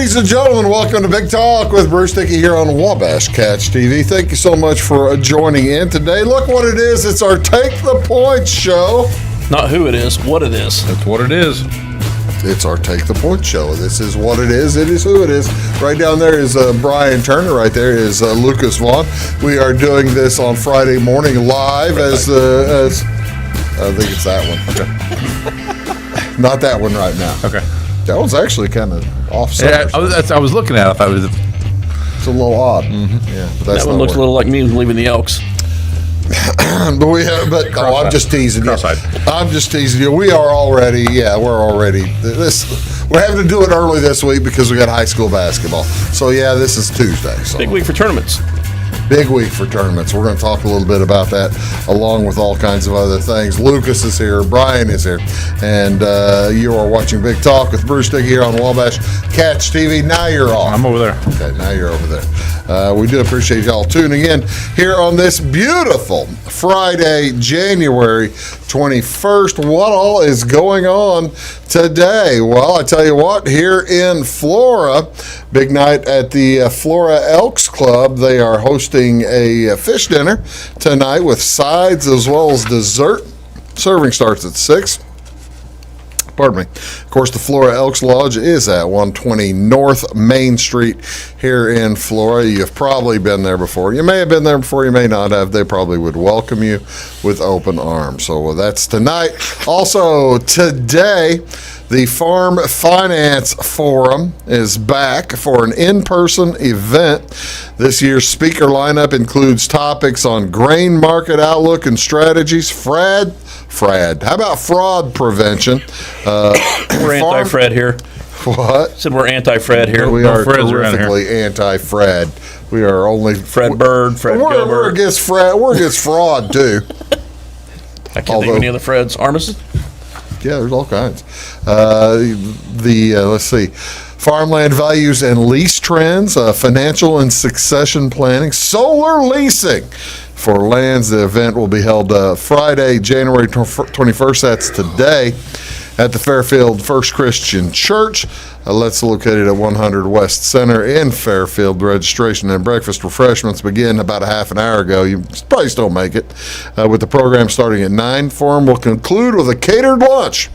Ladies and gentlemen, welcome to Big Talk with Bruce Dickey here on Wabash Catch TV. Thank you so much for joining in today. Look what it is. It's our Take the Point show. Not who it is, what it is. That's what it is. It's our Take the Point show. This is what it is. It is who it is. Right down there is Brian Turner. Right there is Lucas Vaughan. We are doing this on Friday morning live as I think it's that one. Okay. Not that one right now. Okay. That one's actually kind of offset. Yeah, I was looking at it. I was. It's a little odd. Mm-hmm. Yeah, but that's that one looks a little like me leaving the Elks. I'm just teasing you. I'm just teasing you. We're already. We're having to do it early this week because we got high school basketball. So yeah, this is Tuesday. So. Big week for tournaments. Big week for tournaments. We're going to talk a little bit about that, along with all kinds of other things. Lucas is here. Brian is here. And you are watching Big Talk with Bruce Dickey here on Wabash Catch TV. Now you're on. I'm over there. Okay, now you're over there. We do appreciate y'all tuning in here on this beautiful Friday, January 21st. What all is going on today? Well, I tell you what, here in Flora, big night at the Flora Elks Club. They are hosting a fish dinner tonight with sides as well as dessert. Serving starts at 6. Pardon me. Of course, the Flora Elks Lodge is at 120 North Main Street here in Flora. You've probably been there before. You may have been there before. You may not have. They probably would welcome you with open arms. So that's tonight. Also today, the Farm Finance Forum is back for an in-person event. This year's speaker lineup includes topics on grain market outlook and strategies, how about fraud prevention? We're anti-Fred here. What? Said we're anti-Fred here. We are terrifically anti-Fred. We are only Fred Bird, Fred Gilbert. We're against Fred. We're against fraud too. I can't think of any of the Freds. Armistead? Yeah, there's all kinds. Let's see. Farmland values and lease trends, financial and succession planning, solar leasing for lands. The event will be held Friday, January 21st. That's today at the Fairfield First Christian Church. That's located at 100 West Center in Fairfield. Registration and breakfast refreshments begin about a half an hour ago. You probably still make it. With the program starting at 9, forum will conclude with a catered lunch.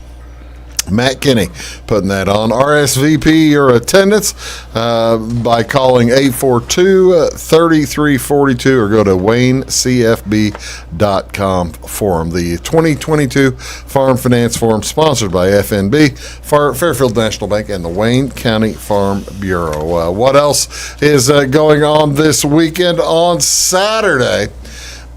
Matt Kinney putting that on. RSVP your attendance by calling 842-3342 or go to WayneCFB.com forum. The 2022 Farm Finance Forum sponsored by FNB, Fairfield National Bank, and the Wayne County Farm Bureau. What else is going on this weekend? On Saturday,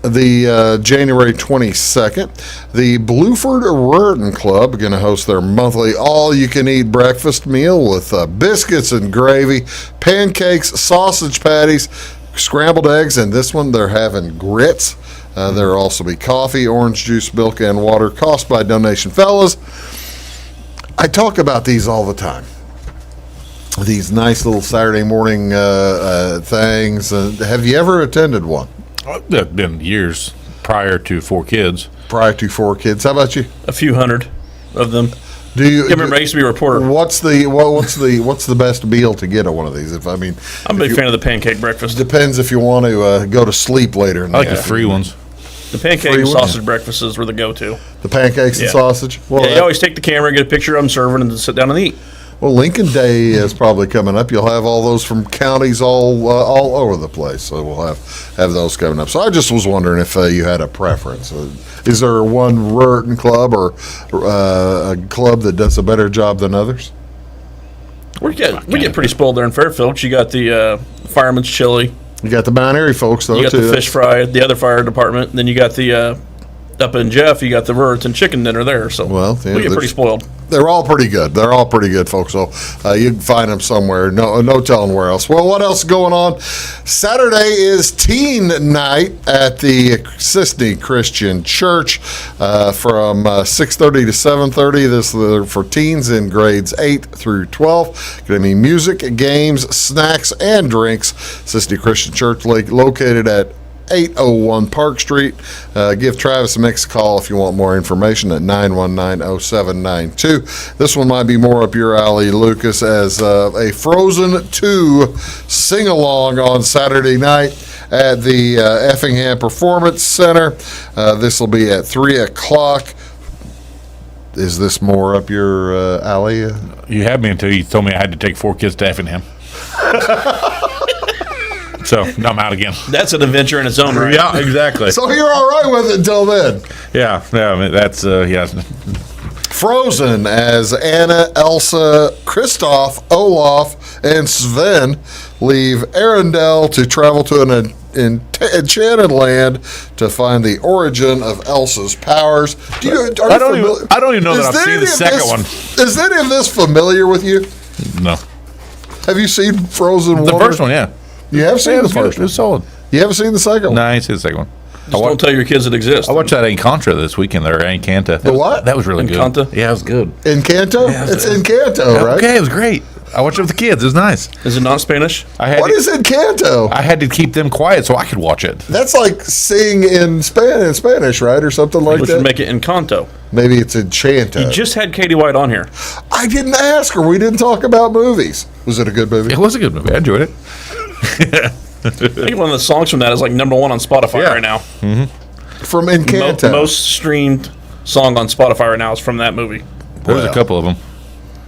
the January 22nd, the Bluford Ruritan Club are going to host their monthly all-you-can-eat breakfast meal with biscuits and gravy, pancakes, sausage patties, scrambled eggs, and this one they're having grits. There will also be coffee, orange juice, milk, and water. Cost by donation. Fellas, I talk about these all the time. These nice little Saturday morning things. Have you ever attended one? It's been years prior to 4 kids. Prior to 4 kids. How about you? A few hundred of them. Do you? I remember I used to be a reporter. What's the best meal to get at one of these? I'm a big fan of the pancake breakfast. Depends if you want to go to sleep later. I like the free ones. The pancake and sausage breakfasts were the go-to. The pancakes and sausage. Well, you always take the camera, get a picture of them serving, and then sit down and eat. Well, Lincoln Day is probably coming up. You'll have all those from counties all over the place. So we'll have those coming up. So I just was wondering if you had a preference. Is there one Ruritan club or a club that does a better job than others? We get pretty spoiled there in Fairfield. You got the fireman's chili. You got the Mount Airy folks, though, You got the fish fry, the other fire department. Then you got the up in Jeff, you got the Ruritan chicken dinner there. So we get pretty spoiled. They're all pretty good. They're all pretty good, folks. So you can find them somewhere. No telling where else. Well, what else is going on? Saturday is teen night at the Sisney Christian Church from 6:30 to 7:30. This is for teens in grades 8 through 12. Going to be music, games, snacks, and drinks. Sisney Christian Church located at 801 Park Street. Give Travis a mix call if you want more information at 919-0792. This one might be more up your alley, Lucas, as a Frozen 2 sing-along on Saturday night at the Effingham Performance Center. This will be at 3 o'clock. Is this more up your alley? You had me until you told me I had to take 4 kids to Effingham. So, now I'm out again. That's an adventure in its own right. Yeah, exactly. So you're all right with it until then. Yeah, I mean, that's, yeah. Frozen as Anna, Elsa, Kristoff, Olaf, and Sven leave Arendelle to travel to an enchanted land to find the origin of Elsa's powers. I don't even know that I've seen the second one. Is any of this familiar with you? No. Have you seen Frozen 1? The first one, yeah. You have seen the first one? It was solid. You haven't seen the second one? No, I ain't seen the second one. Just don't tell your kids it exists. I watched that Encanto this weekend, or Encanta. The what? That was really Encanto? good. Yeah, it was good. Encanto? Yeah, It's Encanto, right? Okay, it was great. I watched it with the kids. It was nice. Is it not Spanish? What is Encanto? I had to keep them quiet so I could watch it. That's like sing in Spanish, right? Or something like We that? should make it Encanto. Maybe it's Enchanto. You just had Katie White on here. I didn't ask her. We didn't talk about movies. Was it a good movie? It was a good movie. I enjoyed it. I think one of the songs from that is like #1 on Spotify Yeah. right now. From Encanto. Most streamed song on Spotify right now is from that movie. There was a couple of them.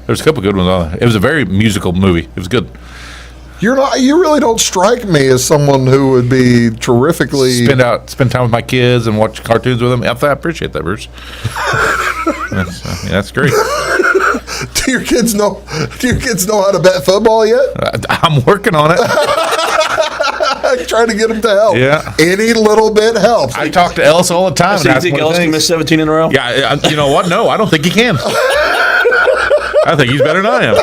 There's a couple good ones on there. It was a very musical movie. It was good. You really don't strike me as someone who would be terrifically Spend time with my kids and watch cartoons with them. I appreciate that, Bruce. That's great. Do your kids know how to bet football yet? I'm working on it. Trying to get them to help. Yeah. Any little bit helps. I talk to Elsa all the time. So you think Ellis can miss 17 in a row? Yeah, you know what? No, I don't think he can. I think he's better than I am.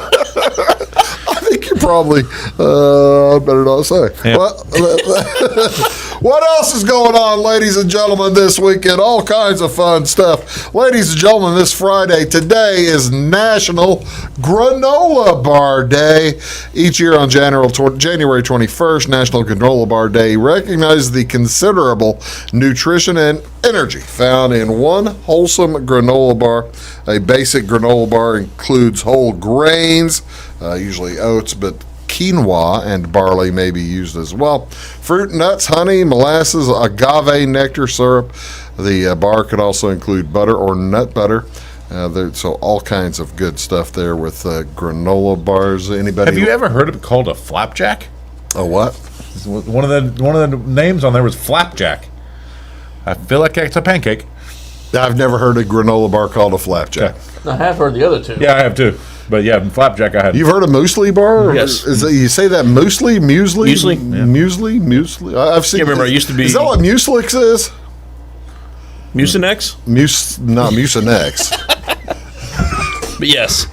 I think you're probably better not say. Yeah. What else is going on, ladies and gentlemen, this weekend? All kinds of fun stuff. Ladies and gentlemen, this Friday, today is National Granola Bar Day. Each year on January 21st, National Granola Bar Day recognizes the considerable nutrition and energy found in one wholesome granola bar. A basic granola bar includes whole grains, usually oats, but quinoa and barley may be used as well. Fruit, nuts, honey, molasses, agave nectar syrup. The bar could also include butter or nut butter. So all kinds of good stuff there with granola bars. Anybody? Have you ever heard of it called a flapjack? A what? One of the names on there was flapjack. I feel like it's a pancake. I've never heard a granola bar called a flapjack. I have heard the other two. Yeah, I have too. But yeah, flapjack I had. You've heard of muesli bar? Yes. You say that muesli? Muesli? Yeah. Muesli? I've seen. Yeah, remember, it used to be- Is that what Mueslix is? Mucinex? Not Mucinex. But yes,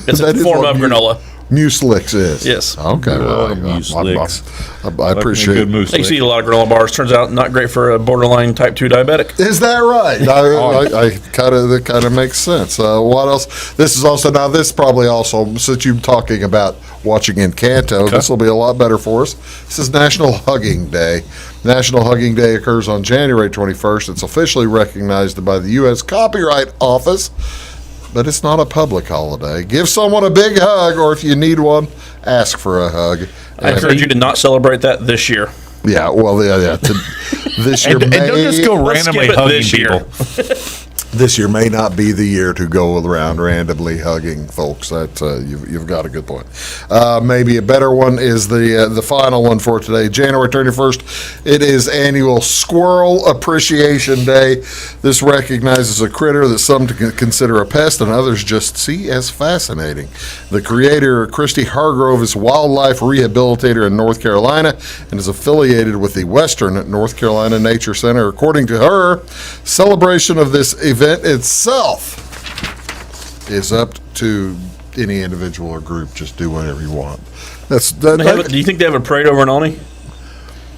it's That a is form what of granola. Mueslix is. Yes. Okay. Well, Mueslix. I appreciate Good it. moose I used to eat a lot of granola bars. Turns out not great for a borderline type 2 diabetic. Is that right? That kind of makes sense. What else? This is probably also, since you're talking about watching Encanto, this will be a lot better for us. This is National Hugging Day. National Hugging Day occurs on January 21st. It's officially recognized by the U.S. Copyright Office, but it's not a public holiday. Give someone a big hug, or if you need one, ask for a hug. I encourage you to not celebrate that this year. Yeah, well, yeah. This year And don't just go Let's randomly skip it hugging this year. people. This year may not be the year to go around randomly hugging folks. That you've got a good point. Maybe a better one is the final one for today, January 31st. It is annual Squirrel Appreciation Day. This recognizes a critter that some consider a pest and others just see as fascinating. The creator, Christy Hargrove, is a wildlife rehabilitator in North Carolina and is affiliated with the Western North Carolina Nature Center. According to her, celebration of this event itself is up to any individual or group. Just do whatever you want. Do you think they have a parade over in Alney?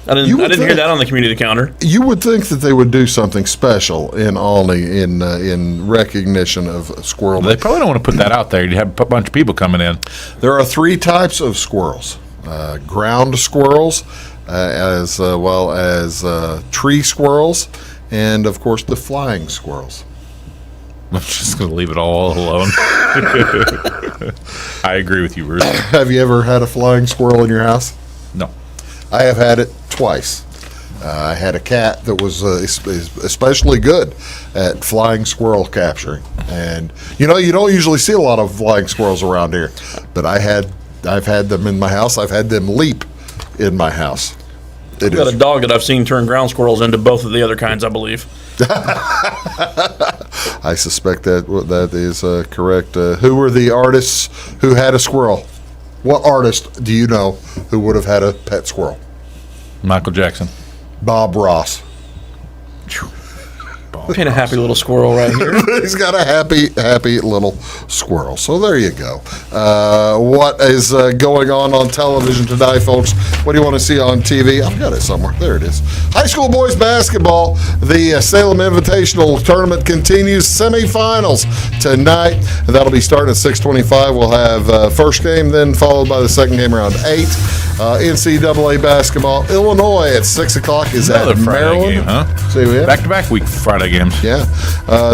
I didn't hear that on the community counter. You would think that they would do something special in Alney in recognition of Squirrel Day. They probably don't want to put that out there. You'd have a bunch of people coming in. There are 3 types of squirrels. Ground squirrels, as well as tree squirrels, and of course the flying squirrels. I'm just going to leave it all alone. I agree with you, Bruce. Have you ever had a flying squirrel in your house? No. I have had it twice. I had a cat that was especially good at flying squirrel capturing, and you don't usually see a lot of flying squirrels around here, but I've had them in my house. I've had them leap in my house. I've got a dog that I've seen turn ground squirrels into both of the other kinds, I believe. I suspect that is correct. Who were the artists who had a squirrel? What artist do you know who would have had a pet squirrel? Michael Jackson. Bob Ross. Paint a happy little squirrel right here. He's got a happy little squirrel. So there you go. What is going on television today, folks? What do you want to see on TV? I've got it somewhere. There it is. High school boys basketball. The Salem Invitational Tournament continues. Semifinals tonight. That'll be starting at 6:25. We'll have first game, then followed by the second game around 8. NCAA basketball. Illinois at 6 o'clock is Another at Friday Maryland. game, huh? See, we have Back-to-back week Friday games. Yeah.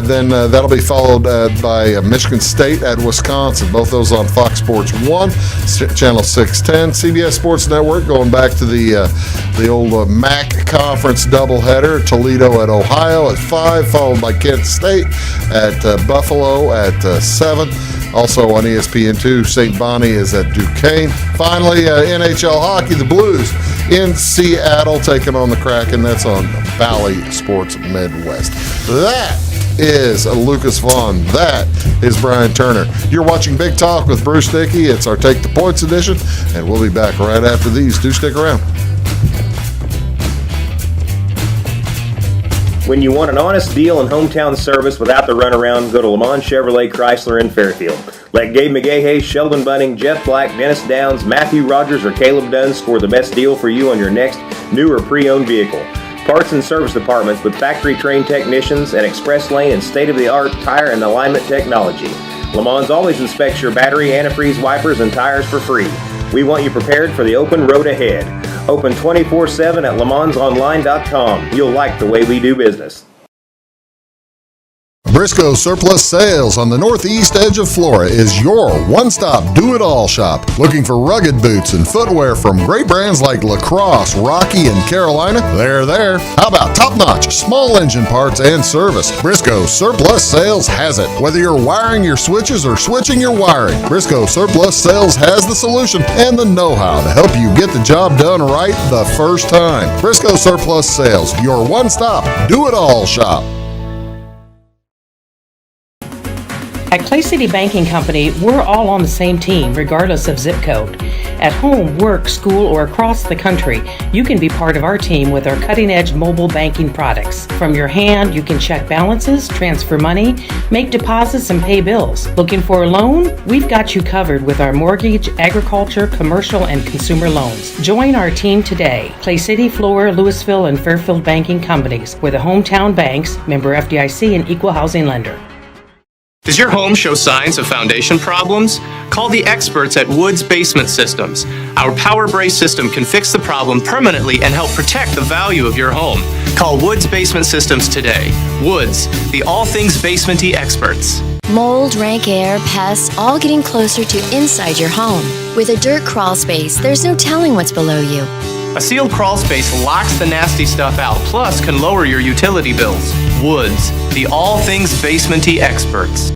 Then that'll be followed by Michigan State at Wisconsin. Both those on Fox Sports 1, Channel 610. CBS Sports Network going back to the old MAC Conference doubleheader. Toledo at Ohio at 5, followed by Kent State at Buffalo at 7. Also on ESPN2, St. Bonnie is at Duquesne. Finally, NHL hockey, the Blues in Seattle taking on the Kraken. That's on Valley Sports Midwest. That is Lucas Vaughan. That is Brian Turner. You're watching Big Talk with Bruce Dickey. It's our Take the Points edition, and we'll be back right after these. Do stick around. When you want an honest deal and hometown service without the runaround, go to Le Mans Chevrolet Chrysler in Fairfield. Let Gabe McGahey, Sheldon Bunning, Jeff Black, Dennis Downs, Matthew Rogers, or Caleb Dunn score the best deal for you on your next new or pre-owned vehicle. Parts and service departments with factory-trained technicians and express lane and state-of-the-art tire and alignment technology. Le Mans always inspects your battery, antifreeze, wipers, and tires for free. We want you prepared for the open road ahead. Open 24/7 at lemansonline.com. You'll like the way we do business. Briscoe Surplus Sales on the northeast edge of Flora is your one-stop do-it-all shop. Looking for rugged boots and footwear from great brands like Lacrosse, Rocky, and Carolina? They're there. How about top-notch small engine parts and service? Briscoe Surplus Sales has it. Whether you're wiring your switches or switching your wiring, Briscoe Surplus Sales has the solution and the know-how to help you get the job done right the first time. Briscoe Surplus Sales, your one-stop do-it-all shop. At Clay City Banking Company, we're all on the same team, regardless of zip code. At home, work, school, or across the country, you can be part of our team with our cutting-edge mobile banking products. From your hand, you can check balances, transfer money, make deposits, and pay bills. Looking for a loan? We've got you covered with our mortgage, agriculture, commercial, and consumer loans. Join our team today. Clay City, Flora, Louisville, and Fairfield Banking Companies. We're the hometown banks, member FDIC, and equal housing lender. Does your home show signs of foundation problems? Call the experts at Woods Basement Systems. Our Power Brace system can fix the problem permanently and help protect the value of your home. Call Woods Basement Systems today. Woods, the all things basement-y experts. Mold, rank air, pests, all getting closer to inside your home. With a dirt crawl space, there's no telling what's below you. A sealed crawl space locks the nasty stuff out, plus can lower your utility bills. Woods, the all things basement-y experts.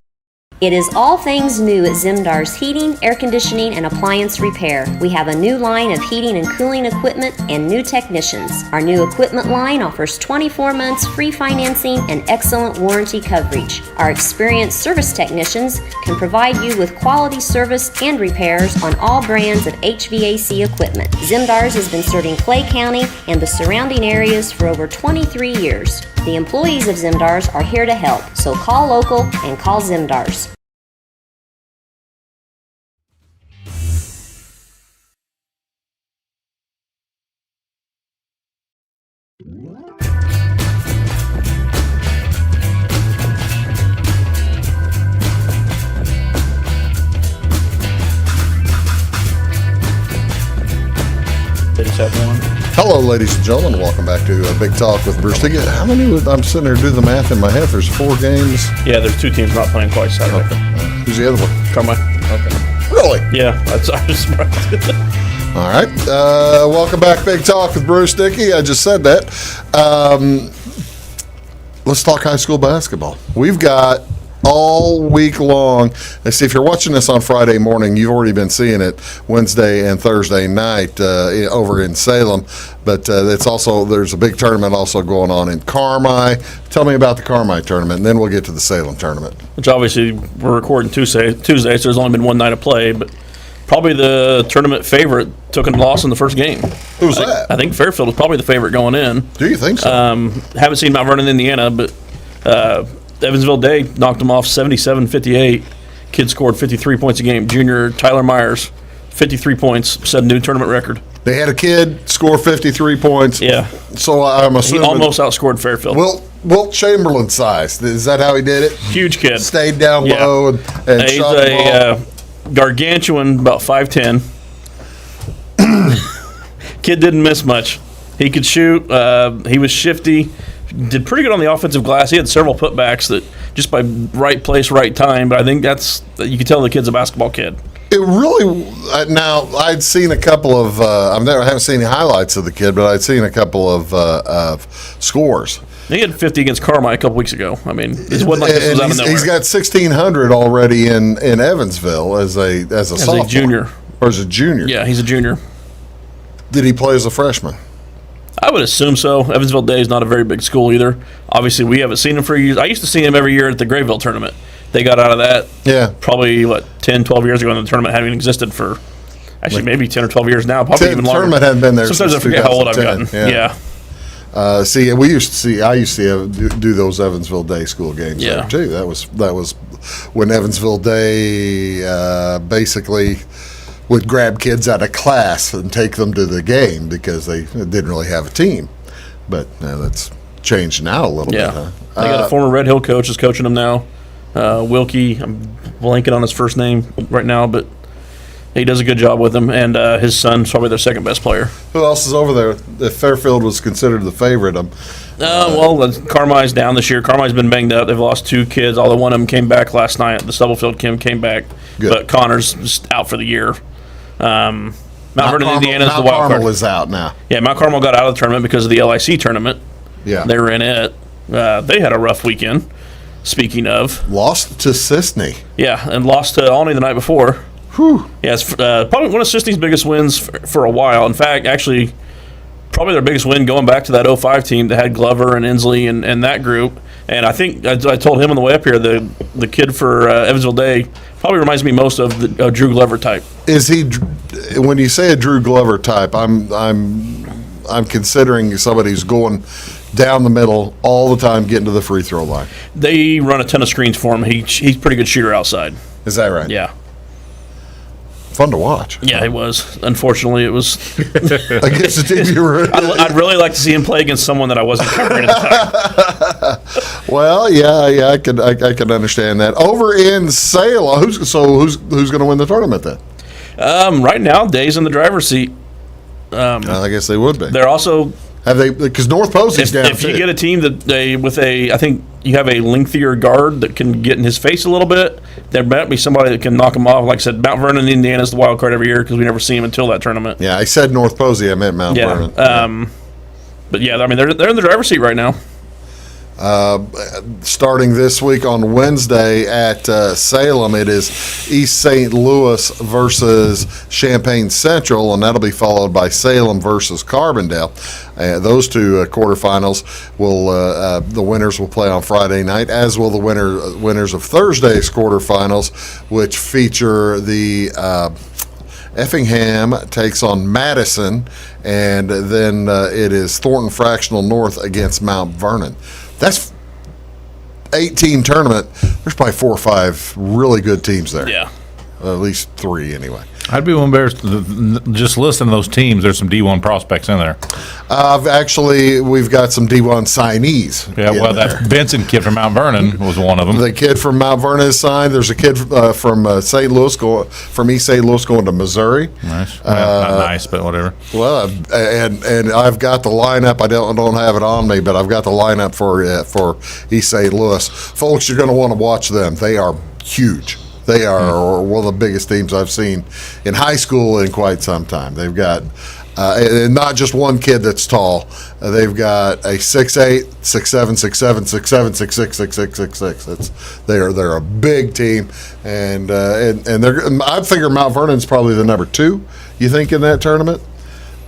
It is all things new at Zimdar's Heating, Air Conditioning, and Appliance Repair. We have a new line of heating and cooling equipment and new technicians. Our new equipment line offers 24 months free financing and excellent warranty coverage. Our experienced service technicians can provide you with quality service and repairs on all brands of HVAC equipment. Zimdar's has been serving Clay County and the surrounding areas for over 23 years. The employees of Zimdar's are here to help, so call local and call Zimdar's. Hello, ladies and gentlemen. Welcome back to Big Talk with Bruce Dickey. How many? I'm sitting there doing the math in my head. There's 4 games. Yeah, there's 2 teams not playing twice Saturday. Okay. Who's the other one? Carmine. Okay. Really? Yeah, I was surprised. All right. Welcome back, Big Talk with Bruce Dickey. I just said that. Let's talk high school basketball. We've got all week long. Let's see, if you're watching this on Friday morning, you've already been seeing it Wednesday and Thursday night over in Salem. But it's also, there's a big tournament also going on in Carmi. Tell me about the Carmi tournament, and then we'll get to the Salem tournament. Which obviously we're recording Tuesday, so there's only been one night of play, but probably the tournament favorite took a loss in the first game. Who's that? I think Fairfield was probably the favorite going in. Do you think so? Haven't seen Mount Vernon, Indiana, but Evansville Day knocked them off 77-58. Kid scored 53 points a game. Junior Tyler Myers, 53 points, set a new tournament record. They had a kid score 53 points. Yeah. So I'm assuming He almost outscored Fairfield. Wilt Chamberlain size. Is that how he did it? Huge kid. Stayed down low and he's shot the ball. Gargantuan, about 5'10". Kid didn't miss much. He could shoot. He was shifty. Did pretty good on the offensive glass. He had several putbacks that just by right place, right time. But I think you can tell the kid's a basketball kid. It really now I'd seen a couple of I haven't seen any highlights of the kid, but I'd seen a couple of scores. He had 50 against Carmi a couple weeks ago. I mean, it wasn't like this was out of nowhere. He's got 1,600 already in Evansville as a sophomore. A junior. Or as a junior. Yeah, he's a junior. Did he play as a freshman? I would assume so. Evansville Day is not a very big school either. Obviously, we haven't seen him for years. I used to see him every year at the Grayville tournament. They got out of that probably, 10, 12 years ago, and the tournament having existed for actually maybe 10 or 12 years now. Probably even longer. The tournament hadn't been there Sometimes since I forget how old I've gotten. Yeah. I used to do those Evansville Day school games there too. That was when Evansville Day basically would grab kids out of class and take them to the game because they didn't really have a team. But that's changed now a little bit. Huh? They got a former Red Hill coach is coaching them now. Wilkie, I'm blanking on his first name right now, but he does a good job with them, and his son's probably their second best player. Who else is over there? If Fairfield was considered the favorite, Carmi's down this year. Carmi's been banged up. They've lost 2 kids, although one of them came back last night. The Stubblefield Kim came back, but Connor's just out for the year. Mount Vernon, Indiana is the wild card. Mount Carmel is out now. Yeah, Mount Carmel got out of the tournament because of the LIC tournament. Yeah. They were in it. They had a rough weekend, speaking of. Lost to Sisney. Yeah, and lost to Olney the night before. Whew. Yeah, it's probably one of Sisney's biggest wins for a while. In fact, actually, probably their biggest win going back to that 05 team that had Glover and Inslee and that group. And I think I told him on the way up here, the kid for Evansville Day probably reminds me most of the Drew Glover type. Is he? When you say a Drew Glover type, I'm considering somebody who's going down the middle all the time, getting to the free throw line. They run a ton of screens for him. He's a pretty good shooter outside. Is that right? Yeah. Fun to watch. Yeah, it was. Unfortunately, it was. Against the team you were. I'd really like to see him play against someone that I wasn't covering at the time. Well, yeah, I can understand that. Over in Salem, who's going to win the tournament then? Right now, Day's in the driver's seat. I guess they would be. They're also. Have they? Because North Posey's down. If you get a team that I think you have a lengthier guard that can get in his face a little bit, there might be somebody that can knock him off. Like I said, Mount Vernon, Indiana is the wild card every year because we never see him until that tournament. Yeah, I said North Posey. I meant Mount Vernon. But yeah, I mean they're in the driver's seat right now. Starting this week on Wednesday at Salem, it is East St. Louis versus Champaign Central, and that'll be followed by Salem versus Carbondale. Those 2 quarterfinals the winners will play on Friday night, as will the winners of Thursday's quarterfinals, which feature the Effingham takes on Madison, and then it is Thornton Fractional North against Mount Vernon. That's 18 tournament. There's probably 4 or 5 really good teams there. Yeah. at least 3 anyway. I'd be embarrassed just listening to those teams. There's some D1 prospects in there. We've got some D1 signees. Yeah, well, that Benson kid from Mount Vernon was one of them. The kid from Mount Vernon is signed. There's a kid from St. Louis, from East St. Louis, going to Missouri. Nice. Not nice, but whatever. Well, and I've got the lineup. I don't have it on me, but I've got the lineup for East St. Louis. Folks, you're going to want to watch them. They are huge. They are one of the biggest teams I've seen in high school in quite some time. They've got and not just one kid that's tall. They've got a 6'8", 6'7", 6'7", 6'7", 6'6", 6'6". They're a big team, and I figure Mount Vernon's probably the number 2. You think in that tournament?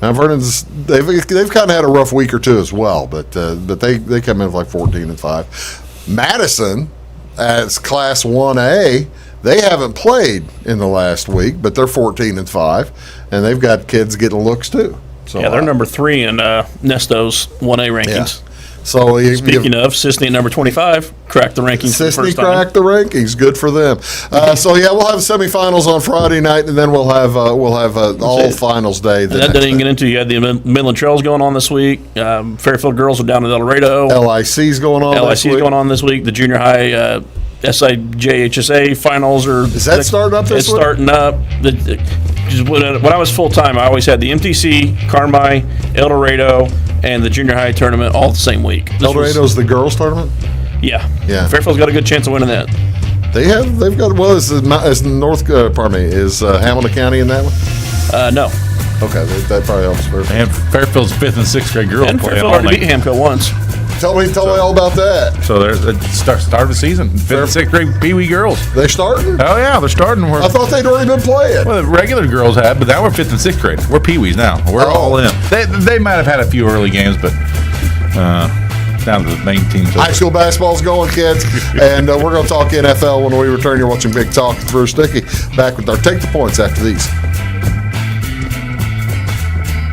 Mount Vernon's they've kind of had a rough week or two as well, but they come in with like 14-5. Madison, as Class 1A. They haven't played in the last week, but they're 14-5, and they've got kids getting looks too. So yeah, they're number 3 in Nesto's 1A rankings. Yeah. So speaking of, Sisney at number 25 cracked the rankings. Sisney cracked the rankings. Good for them. So yeah, we'll have semifinals on Friday night, and then we'll have all finals day. That didn't even get into. You had the Midland Trails going on this week. Fairfield girls are down in El Dorado. LIC's going on. LIC's going on this week. The junior high. SIJHSA finals are. Is that starting up this week? It's starting up. When I was full time, I always had the MTC, Carmi, El Dorado, and the junior high tournament all the same week. El Dorado's the girls tournament. Yeah. Yeah. Fairfield's got a good chance of winning that. They've got is Hamilton County in that one? No. Okay, that probably helps. And Fairfield's 5th and 6th grade girls And play Fairfield already beat Hamco once. Tell me all about that. So there's the start of the season. 5th and 6th grade Pee Wee girls. They starting? Oh yeah, they're starting. I thought they'd already been playing. Well, the regular girls had, but now we're 5th and 6th grade. We're Pee Wees now. We're all in. They might have had a few early games, but down to the main teams. High school basketball's going, kids, and we're going to talk NFL when we return. You're watching Big Talk with Bruce Dickey. Back with our Take the Points after these.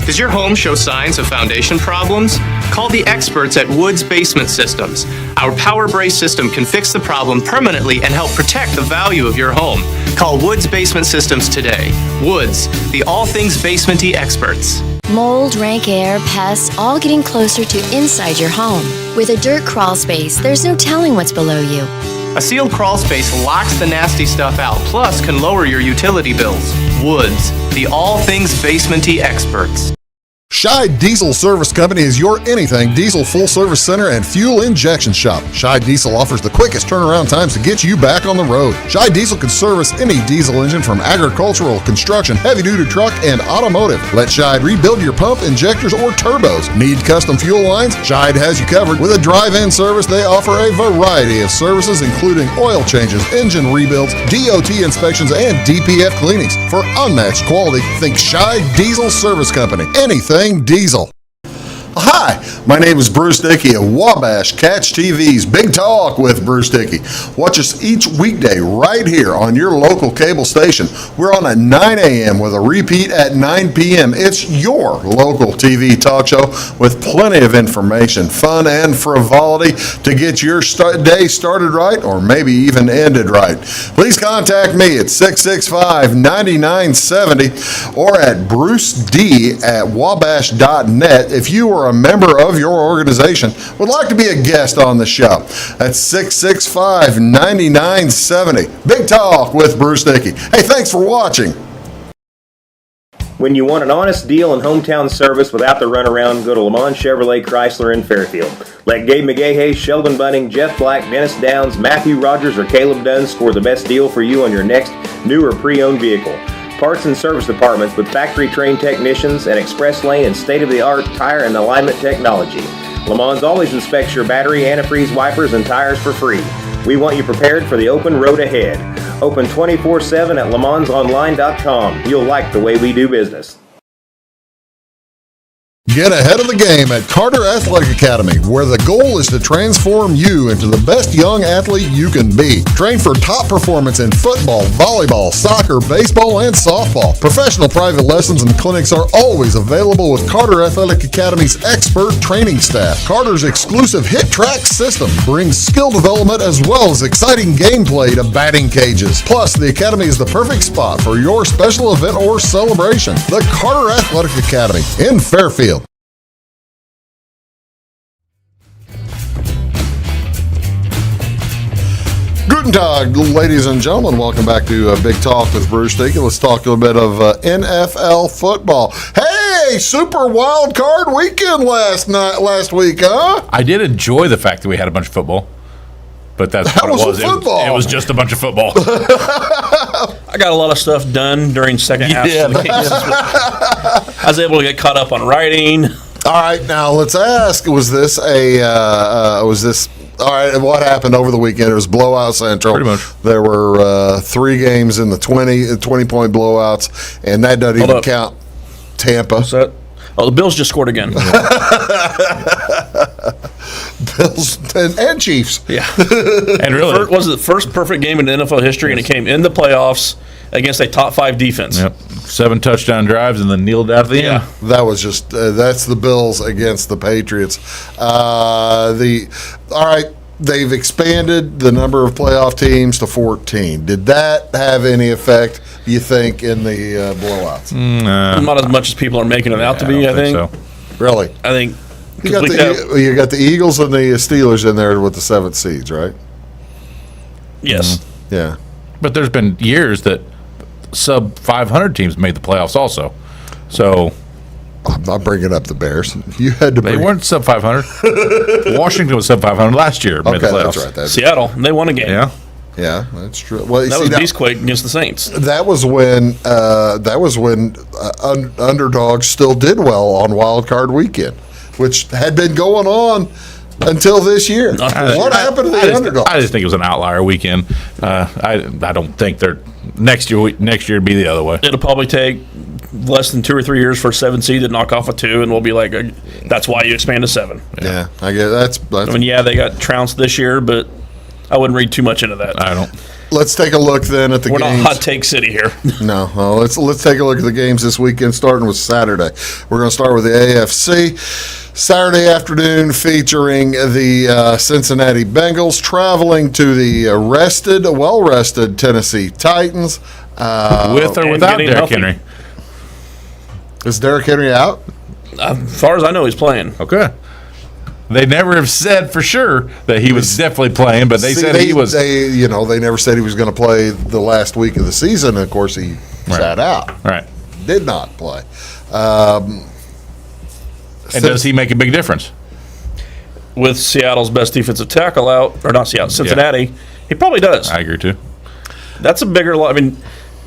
Does your home show signs of foundation problems? Call the experts at Woods Basement Systems. Our Power Brace system can fix the problem permanently and help protect the value of your home. Call Woods Basement Systems today. Woods, the all things basement-y experts. Mold, rank air, pests, all getting closer to inside your home. With a dirt crawl space, there's no telling what's below you. A sealed crawl space locks the nasty stuff out, plus can lower your utility bills. Woods, the all things basement-y experts. Scheid Diesel Service Company is your anything diesel full service center and fuel injection shop. Scheid Diesel offers the quickest turnaround times to get you back on the road. Scheid Diesel can service any diesel engine from agricultural, construction, heavy-duty truck, and automotive. Let Scheid rebuild your pump, injectors, or turbos. Need custom fuel lines? Scheid has you covered. With a drive-in service, they offer a variety of services, including oil changes, engine rebuilds, DOT inspections, and DPF cleanings. For unmatched quality, think Scheid Diesel Service Company. Anything diesel. Hi, my name is Bruce Dickey of Wabash Catch TV's Big Talk with Bruce Dickey. Watch us each weekday right here on your local cable station. We're on at 9 a.m. with a repeat at 9 p.m. It's your local TV talk show with plenty of information, fun, and frivolity to get your day started right or maybe even ended right. Please contact me at 665-9970 or at bruced@wabash.net if you are a member of your organization would like to be a guest on the show. That's 665-9970. Big Talk with Bruce Dickey. Hey, thanks for watching. When you want an honest deal and hometown service without the runaround, go to Lamont Chevrolet Chrysler in Fairfield. Let Gabe McGahey, Sheldon Bunning, Jeff Black, Dennis Downs, Matthew Rogers, or Caleb Dunn score the best deal for you on your next new or pre-owned vehicle. Parts and service departments with factory-trained technicians and express lane and state-of-the-art tire and alignment technology. Lamont always inspects your battery, antifreeze, wipers, and tires for free. We want you prepared for the open road ahead. Open 24/7 at LeMansOnline.com. You'll like the way we do business. Get ahead of the game at Carter Athletic Academy, where the goal is to transform you into the best young athlete you can be. Train for top performance in football, volleyball, soccer, baseball, and softball. Professional private lessons and clinics are always available with Carter Athletic Academy's expert training staff. Carter's exclusive Hit Track system brings skill development as well as exciting gameplay to batting cages. Plus, the Academy is the perfect spot for your special event or celebration. The Carter Athletic Academy in Fairfield. Guten Tag, ladies and gentlemen. Welcome back to Big Talk with Bruce Dickey. Let's talk a little bit of NFL football. Hey, Super Wild Card Weekend last week, huh? I did enjoy the fact that we had a bunch of football, but that's what it was. Football. It was just a bunch of football. I got a lot of stuff done during second half. Yeah. Of the games. I was able to get caught up on writing. All right, now let's ask: was this all right? What happened over the weekend? It was blowout central. Pretty much. There were 3 games in the 20-point blowouts, and that doesn't even count Tampa. What's that? Oh, the Bills just scored again. Bills and Chiefs. Yeah. And really, Was it the first perfect game in NFL history, and it came in the playoffs against a top 5 defense. yep, 7 touchdown drives and then kneeled out at the end. That was just that's the Bills against the Patriots. All right, they've expanded the number of playoff teams to 14. Did that have any effect, you think, in the blowouts? Not as much as people are making it out to be, I think. So. Really? I think You got the Eagles and the Steelers in there with the 7th seeds, right? yes. Yeah. But there's been years that sub 500 teams made the playoffs also. So I'm bringing up the Bears. You had to. they weren't sub 500. Washington was sub 500 last year. Made the Okay, playoffs. that's right. That's Seattle, they won a game. Yeah. Yeah, that's true. Well, That was Beastquake against the Saints. that was when underdogs still did well on Wild Card Weekend, which had been going on until this year. What happened to the underdogs? I just think it was an outlier weekend. I don't think they're next year. Next year would be the other way. It'll probably take less than 2 or 3 years for a 7 seed to knock off a 2, and we'll be like, that's why you expand to 7. Yeah, I guess that's. I mean, yeah, they got trounced this year, but I wouldn't read too much into that. I don't. Let's take a look then at the We're games. not hot take city here. No, let's take a look at the games this weekend, starting with Saturday. We're going to start with the AFC. Saturday afternoon featuring the Cincinnati Bengals traveling to the well-rested Tennessee Titans. With or and without getting Derrick healthy. Henry. Is Derrick Henry out? As far as I know, he's playing. Okay. They never have said for sure that he was definitely playing, but they said he was. They never said he was going to play the last week of the season. Of course, he sat out. Right. Did not play. And does he make a big difference? With Seattle's best defensive tackle out, or not Seattle, Cincinnati, he probably does. I agree too. That's a bigger. I mean,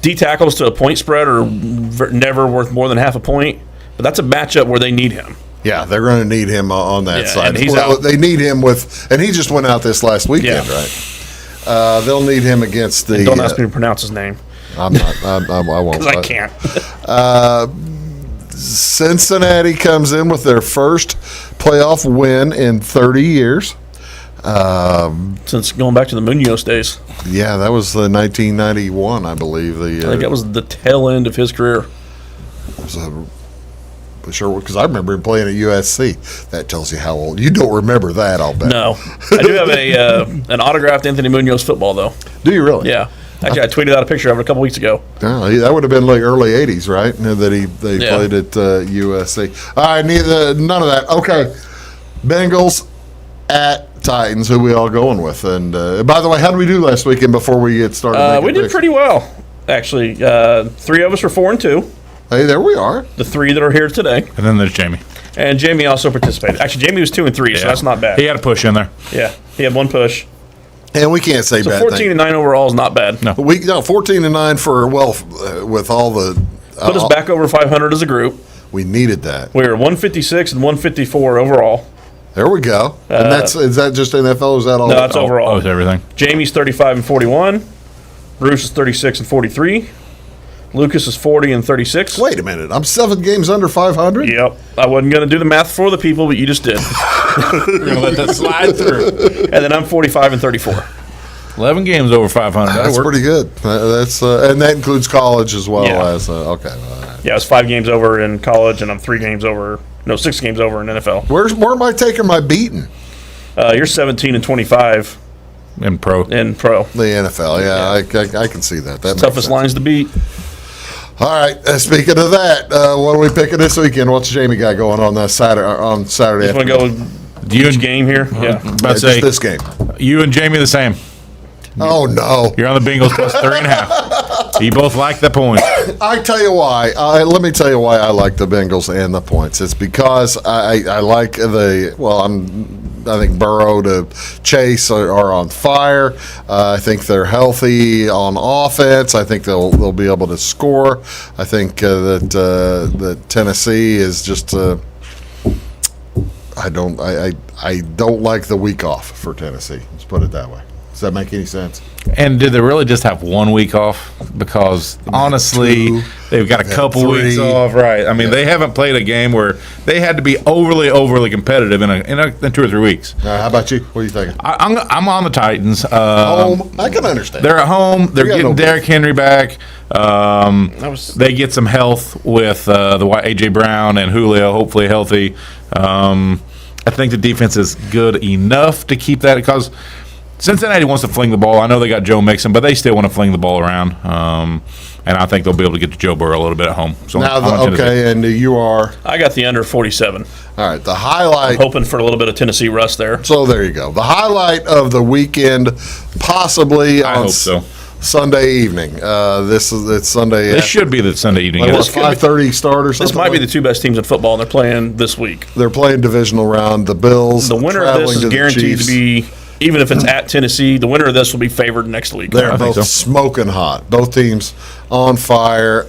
D tackles to a point spread are never worth more than half a point, but that's a matchup where they need him. Yeah, they're going to need him on that side. And he's out. They need him and he just went out this last weekend, right? They'll need him against the. Don't ask me to pronounce his name. I'm not. I won't. Because I can't. Cincinnati comes in with their first playoff win in 30 years. Since going back to the Munoz days. Yeah, that was 1991, I believe. I think that was the tail end of his career. Sure, because I remember him playing at USC. That tells you how old. You don't remember that, I'll bet. No. I do have an autographed Anthony Munoz football, though. Do you really? Yeah. Actually, I tweeted out a picture of it a couple weeks ago. Oh, that would have been like early 80s, right? That they played at USC. All right, none of that. Okay. Bengals at Titans, who we all going with. And by the way, how did we do last weekend before we get started? We did pretty well, actually. 3 of us were 4-2. Hey, there we are. The 3 that are here today. And then there's Jamie. And Jamie also participated. Actually, Jamie was 2-3, so that's not bad. He had a push in there. Yeah, he had 1 push. And we can't say So bad 14-9 overall is not bad. No. 14-9 for with all the Put us back over 500 as a group. We needed that. We were 156 and 154 overall. There we go. And is that just NFL? Or is that all? No, that's overall. Oh, it's everything. Jamie's 35 and 41. Bruce is 36 and 43. Lucas is 40 and 36. Wait a minute. I'm 7 games under 500? Yep. I wasn't going to do the math for the people, but you just did. We're going to let that slide through. And then I'm 45 and 34. 11 games over 500. That's pretty good. That's and that includes college as well as okay. All right. Yeah, I was 5 games over in college, and I'm 6 games over in NFL. Where am I taking my beating? You're 17 and 25 in pro. The NFL, yeah. I can see that. That toughest lines to beat. All right. Speaking of that, what are we picking this weekend? What's Jamie got going on that Saturday? On Saturday, You want to go with you game here? Yeah. About to say this game. You and Jamie the same. Oh no! You're on the Bengals plus 3.5. You both like the points. I tell you why. Let me tell you why I like the Bengals and the points. It's because I like I think Burrow to Chase are on fire. I think they're healthy on offense. I think they'll be able to score. I think that Tennessee is just. I don't like the week off for Tennessee. Let's put it that way. Does that make any sense? And did they really just have 1 week off? Because honestly, they've got a couple weeks off, right? I mean, they haven't played a game where they had to be overly competitive in 2 or 3 weeks. How about you? What are you thinking? I'm on the Titans. Home, I can understand. They're at home. They're getting Derrick Henry back. They get some health with the AJ Brown and Julio, hopefully healthy. I think the defense is good enough to keep that because Cincinnati wants to fling the ball. I know they got Joe Mixon, but they still want to fling the ball around. And I think they'll be able to get to Joe Burrow a little bit at home. So and you are? I got the under 47. All right, the highlight. I'm hoping for a little bit of Tennessee rust there. So there you go. The highlight of the weekend, possibly I hope so. Sunday evening. It's Sunday. This should be the Sunday evening. Like 5:30 start or something. This might be the 2 best teams in football, and they're playing this week. They're playing divisional round. The Bills. The winner of this is guaranteed to be. Even if it's at Tennessee, the winner of this will be favored next week. They're both smoking hot. Both teams on fire.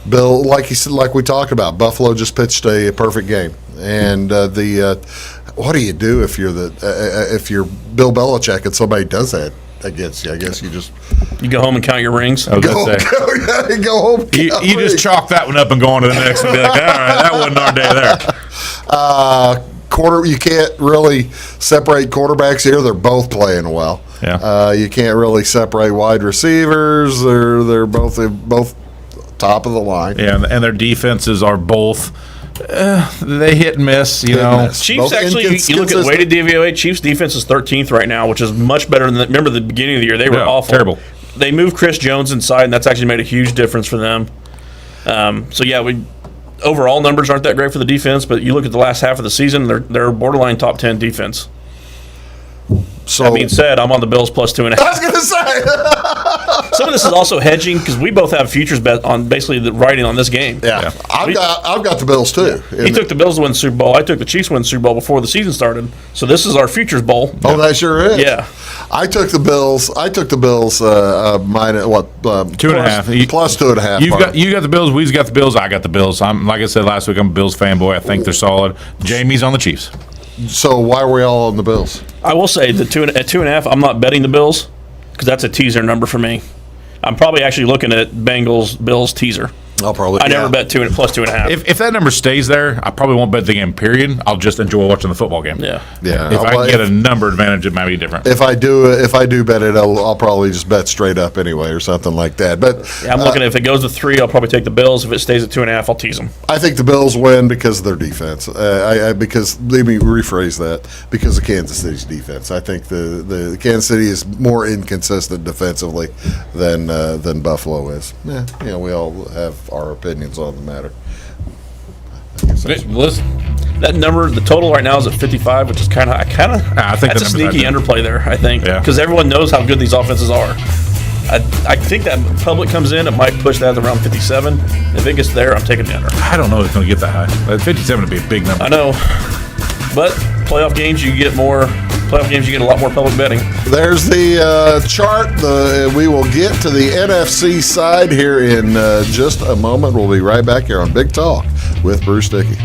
Bill, like we talked about, Buffalo just pitched a perfect game. And what do you do if you're Bill Belichick and somebody does that against you? I guess you go home and count your rings. Go home. You just chalk that one up and go on to the next and be like, all right, that wasn't our day there. You can't really separate quarterbacks here. They're both playing well. Yeah. You can't really separate wide receivers. They're both top of the line. Yeah, and their defenses are both they hit and miss. Chiefs both actually. You look at weighted DVOA. Chiefs defense is 13th right now, which is much better than. Remember the beginning of the year they were awful, terrible. They moved Chris Jones inside, and that's actually made a huge difference for them. Overall numbers aren't that great for the defense, but you look at the last half of the season, they're borderline top 10 defense. So that being said, I'm on the Bills plus 2.5. I was going to say. Some of this is also hedging because we both have futures bet on basically the writing on this game. Yeah. I've got the Bills too. He took the Bills to win the Super Bowl. I took the Chiefs to win the Super Bowl before the season started. So this is our futures bowl. Oh, that sure is. Yeah. I took the Bills. Minus what? 2.5. Plus 2.5. You got the Bills. We've got the Bills. I got the Bills. Like I said last week, I'm a Bills fanboy. I think they're solid. Jamie's on the Chiefs. So why are we all on the Bills? I will say at 2.5, I'm not betting the Bills because that's a teaser number for me. I'm probably actually looking at Bengals Bills teaser. I never bet plus 2.5. If that number stays there, I probably won't bet the game. Period. I'll just enjoy watching the football game. Yeah. If I get a number advantage, it might be different. If I do bet it, I'll probably just bet straight up anyway or something like that. But I'm looking at if it goes to 3, I'll probably take the Bills. If it stays at 2.5, I'll tease them. I think the Bills win because of their defense. Because let me rephrase that. Because of Kansas City's defense, I think the Kansas City is more inconsistent defensively than Buffalo is. Yeah, we all have our opinions on the matter. Listen, that number, the total right now is at 55, which is I think that's a sneaky underplay there. I think because everyone knows how good these offenses are. I think that public comes in, it might push that around 57. If it gets there, I'm taking the under. I don't know if it's going to get that high. 57 would be a big number. I know, but playoff games you get a lot more public betting. There's the chart. We will get to the NFC side here in just a moment. We'll be right back here on Big Talk with Bruce Dickey.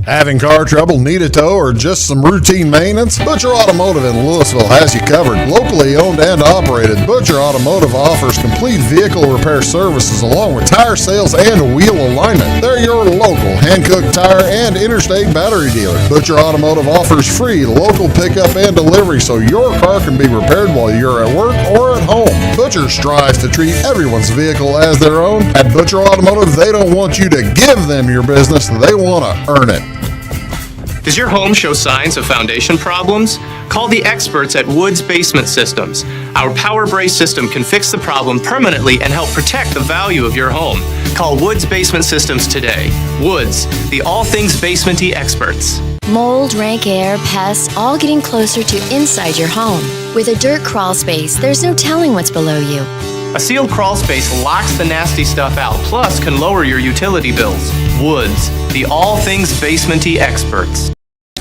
Having car trouble, need a tow, or just some routine maintenance? Butcher Automotive in Louisville has you covered. Locally owned and operated, Butcher Automotive offers complete vehicle repair services along with tire sales and wheel alignment. They're your local hand-cooked tire and interstate battery dealer. Butcher Automotive offers free local pickup and delivery so your car can be repaired while you're at work or at home. Butcher strives to treat everyone's vehicle as their own. At Butcher Automotive, they don't want you to give them your business, they want to earn it. Does your home show signs of foundation problems? Call the experts at Woods Basement Systems. Our Power Brace system can fix the problem permanently and help protect the value of your home. Call Woods Basement Systems today. Woods, the all things basement-y experts. Mold, rank air, pests, all getting closer to inside your home. With a dirt crawl space, there's no telling what's below you. A sealed crawl space locks the nasty stuff out, plus can lower your utility bills. Woods, the all things basement-y experts.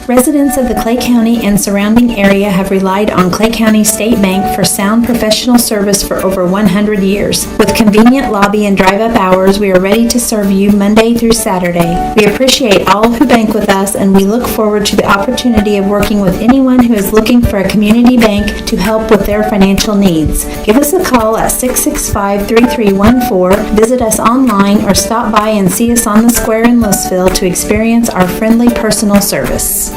Residents of the Clay County and surrounding area have relied on Clay County State Bank for sound professional service for over 100 years. With convenient lobby and drive-up hours, we are ready to serve you Monday through Saturday. We appreciate all who bank with us, and we look forward to the opportunity of working with anyone who is looking for a community bank to help with their financial needs. Give us a call at 665-3314, visit us online, or stop by and see us on the square in Louisville to experience our friendly personal service.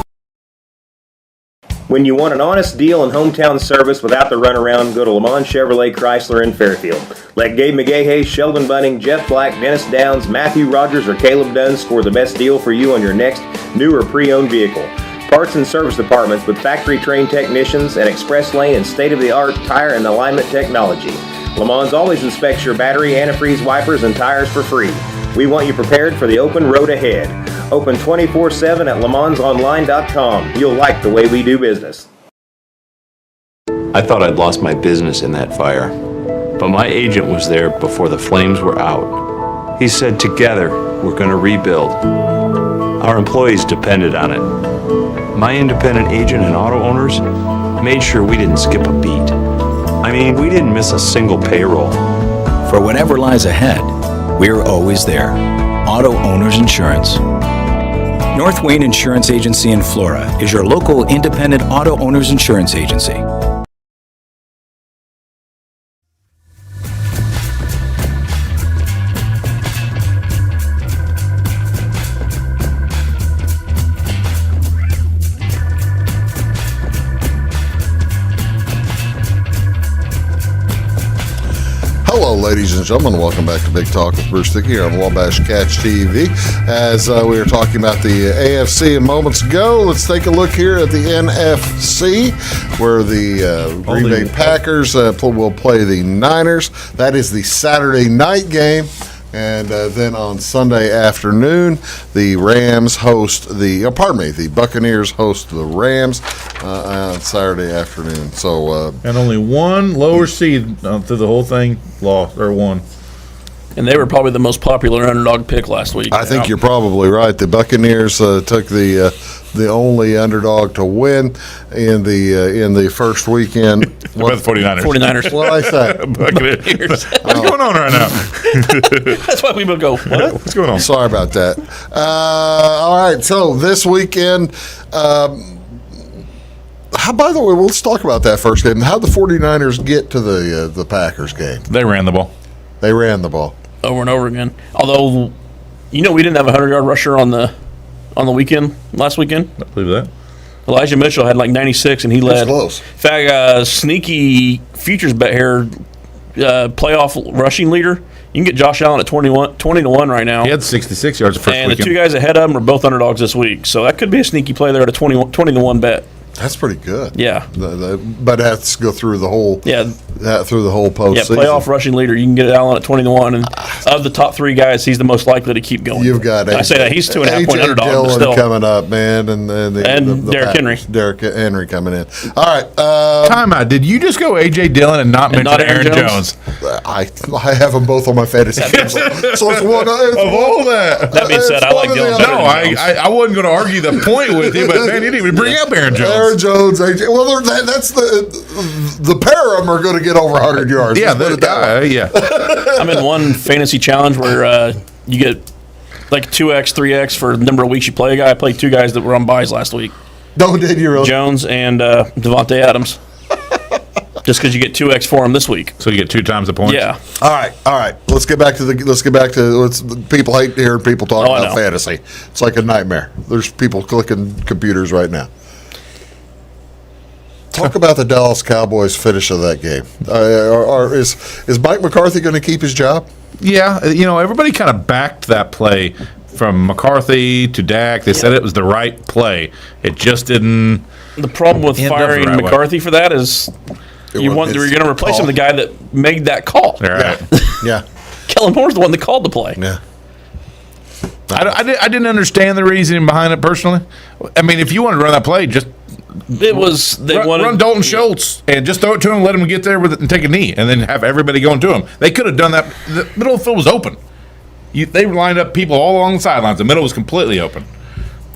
When you want an honest deal and hometown service without the runaround, go to Le Mans Chevrolet Chrysler in Fairfield. Let Gabe McGahey, Sheldon Bunning, Jeff Black, Dennis Downs, Matthew Rogers, or Caleb Dunn score the best deal for you on your next new or pre-owned vehicle. Parts and service departments with factory-trained technicians and express lane and state-of-the-art tire and alignment technology. Le Mans always inspects your battery, antifreeze, wipers, and tires for free. We want you prepared for the open road ahead. Open 24/7 at lemansonline.com. You'll like the way we do business. I thought I'd lost my business in that fire, but my agent was there before the flames were out. He said, together, we're going to rebuild. Our employees depended on it. My independent agent and auto owners made sure we didn't skip a beat. I mean, we didn't miss a single payroll. For whatever lies ahead, we're always there. Auto Owners Insurance. North Wayne Insurance Agency in Flora is your local independent auto owners insurance agency. Hello, ladies and gentlemen. Welcome back to Big Talk with Bruce Dickey here on Wabash Catch TV. As we were talking about the AFC a moments ago, let's take a look here at the NFC, where the Green Bay Packers will play the Niners. That is the Saturday night game. And then on Sunday afternoon, the Buccaneers host the Rams on Saturday afternoon. So and only one lower seed through the whole thing lost or won. And they were probably the most popular underdog pick last week. I think you're probably right. The Buccaneers took the only underdog to win in the first weekend. What about the 49ers? 49ers. What I say? Buccaneers. What's going on right now? That's why people go, what? What's going on? Sorry about that. All right, so this weekend, by the way, let's talk about that first game. How'd the 49ers get to the Packers game? They ran the ball. They ran the ball. Over and over again. Although, we didn't have a 100-yard rusher on the weekend, last weekend. I believe that. Elijah Mitchell had like 96, and he led. Close. In fact, sneaky futures bet here, playoff rushing leader. You can get Josh Allen at 20 to 1 right now. He had 66 yards the first and weekend. The two guys ahead of him are both underdogs this week. So that could be a sneaky play there at a 20 to 1 bet. That's pretty good. Yeah. But it has to go through the whole postseason. Yeah, playoff rushing leader. You can get Allen at 20 to 1, and of the top three guys, he's the most likely to keep going. You've got I say that he's 2.5 point underdog. Dillon Still coming up, man, and Derrick Henry. Derrick Henry coming in. All right. Time out. Did you just go A.J. Dillon and not mention Aaron Jones? I have them both on my fantasy team. So it's one of all that. That being said, I like Dillon. No, I wasn't going to argue the point with you, but man, you didn't even bring up Aaron Jones. Aaron Jones, A.J. Well, that's the pair of them are going to get over 100 yards. Yeah, yeah. I'm in one fantasy challenge where you get like 2x, 3x for the number of weeks you play a guy. I played 2 guys that were on buys last week. No, did you really? Jones and Devontae Adams. Just because you get 2x for him this week. So you get 2 times the points? Yeah. All right. Let's get back to people hate hearing people talk about fantasy. It's like a nightmare. There's people clicking computers right now. Talk about the Dallas Cowboys finish of that game. Is Mike McCarthy going to keep his job? Yeah, everybody kind of backed that play from McCarthy to Dak. They said it was the right play. It just didn't. The problem with firing right McCarthy for that is you're going to replace him with the guy that made that call. Right. Yeah. Kellen Moore's the one that called the play. Yeah. I didn't understand the reasoning behind it personally. I mean, if you wanted to run that play, just run Dalton Schultz and just throw it to him, let him get there with it and take a knee, and then have everybody going to him. They could have done that. The middle of the field was open. They lined up people all along the sidelines. The middle was completely open.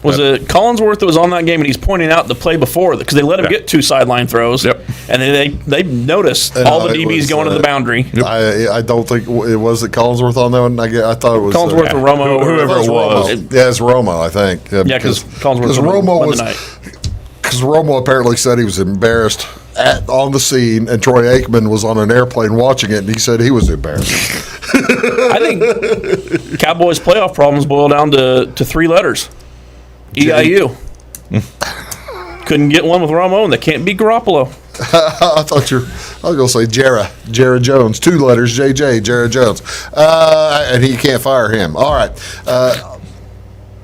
Was it Collinsworth that was on that game, and he's pointing out the play before because they let him get 2 sideline throws. Yep. And they noticed all the DBs going to the boundary. Yep. I don't think it was Collinsworth on that one. I thought it was Collinsworth or Romo, whoever it was. Yeah, it's Romo, I think. Yeah, because Collinsworth Romo was because Romo apparently said he was embarrassed on the scene, and Troy Aikman was on an airplane watching it, and he said he was embarrassed. I think Cowboys' playoff problems boil down to 3 letters. EIU. Couldn't get one with Romo, and they can't beat Garoppolo. I was going to say Jared Jones. 2 letters, JJ, Jared Jones. And he can't fire him. All right.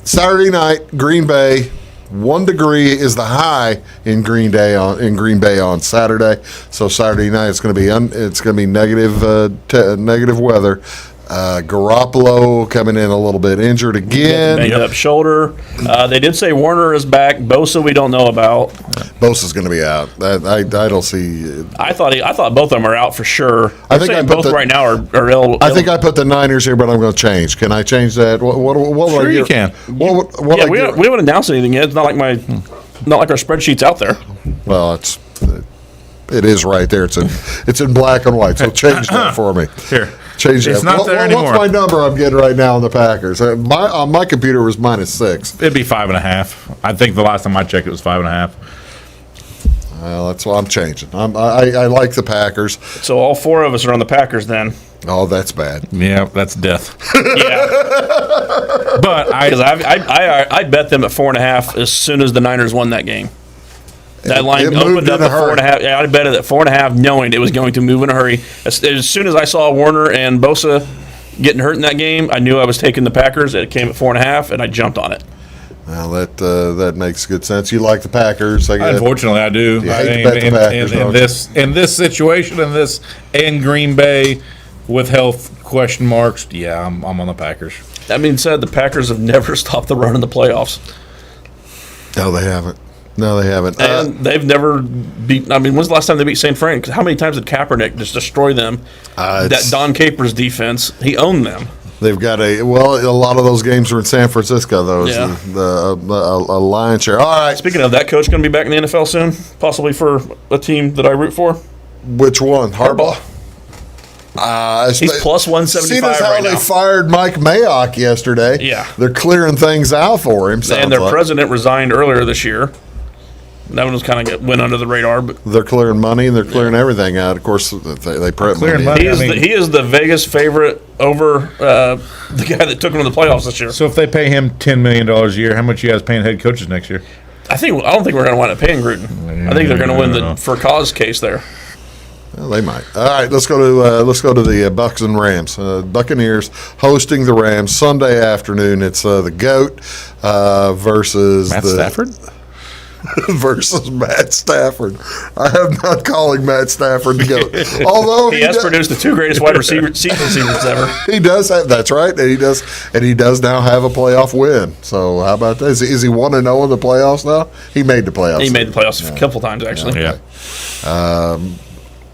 Saturday night, Green Bay. 1 degree is the high in Green Bay on Saturday. So Saturday night it's going to be negative weather. Garoppolo coming in a little bit injured again. Banged up shoulder. They did say Warner is back. Bosa we don't know about. Bosa's going to be out. I don't see. I thought both of them are out for sure. I think both right now are ill. I think I put the Niners here, but I'm going to change. Can I change that? What sure you can. We haven't announced anything yet. It's not like our spreadsheet's out there. Well, it is right there. It's in black and white. So change that for me. Here. Change that. It's not there anymore. What's my number I'm getting right now on the Packers? On my computer was -6. It'd be 5.5. I think the last time I checked it was 5.5. Well, that's why I'm changing. I like the Packers. So all 4 of us are on the Packers then. Oh, that's bad. Yeah, that's death. Yeah. But I bet them at 4.5 as soon as the Niners won that game. That line opened up at 4.5. Yeah, I bet it at 4.5, knowing it was going to move in a hurry. As soon as I saw Warner and Bosa getting hurt in that game, I knew I was taking the Packers. It came at 4.5, and I jumped on it. Well, that makes good sense. You like the Packers, I guess. Unfortunately, I do. You hate to bet the Packers, in this situation, in Green Bay with health question marks, yeah, I'm on the Packers. That being said, the Packers have never stopped the run in the playoffs. No, they haven't. And they've never beat. I mean, when's the last time they beat St. Frank? How many times did Kaepernick just destroy them? That Don Capers defense, he owned them. They've got a lot of those games are in San Francisco, though. Yeah. A lion's share. All right. Speaking of that, coach going to be back in the NFL soon, possibly for a team that I root for. Which one? Harbaugh. He's plus 175 See, that's how they fired Mike Mayock yesterday. Yeah. They're clearing things out for him. And their president resigned earlier this year. That one was kind of went under the radar, but they're clearing money and they're clearing everything out. Of course, they print money. He is the Vegas favorite over the guy that took him to the playoffs this year. So if they pay him $10 million a year, how much you guys paying head coaches next year? I don't think we're going to wind up paying Gruden. I think they're going to win the for cause case there. Well, they might. All right, let's go to the Bucks and Rams. Buccaneers hosting the Rams Sunday afternoon. It's the GOAT versus Matt Stafford. Versus Matt Stafford. I am not calling Matt Stafford the GOAT. Although he has produced the 2 greatest wide receivers ever. He does have. That's right, and he does now have a playoff win. So how about that? Is he 1-0 in the playoffs now? He made the playoffs. He made the playoffs a couple times actually. Yeah.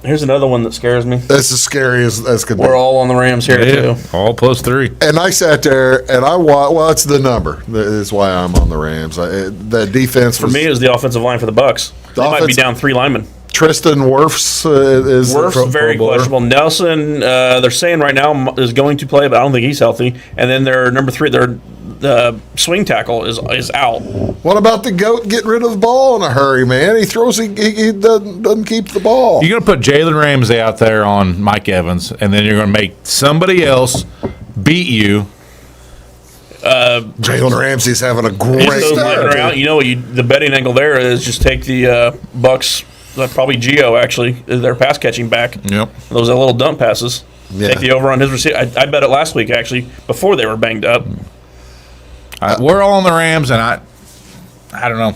Here's another one that scares me. That's as scary as could be. We're all on the Rams here too. All +3. And I sat there and it's the number. That's why I'm on the Rams. That defense for me is the offensive line for the Bucks. They might be down 3 linemen. Tristan Wirfs is Wirfs very questionable. Nelson, they're saying right now is going to play, but I don't think he's healthy. And then their number 3, their swing tackle is out. What about the GOAT getting rid of the ball in a hurry, man? He throws, he doesn't keep the ball. You're going to put Jalen Ramsey out there on Mike Evans, and then you're going to make somebody else beat you. Jalen Ramsey's having a great start. You know, the betting angle there is just take the Bucks, probably Gio actually, their pass catching back. Yep. Those little dump passes. Yeah. Take the over on his receiver. I bet it last week actually before they were banged up. We're all on the Rams, and I don't know.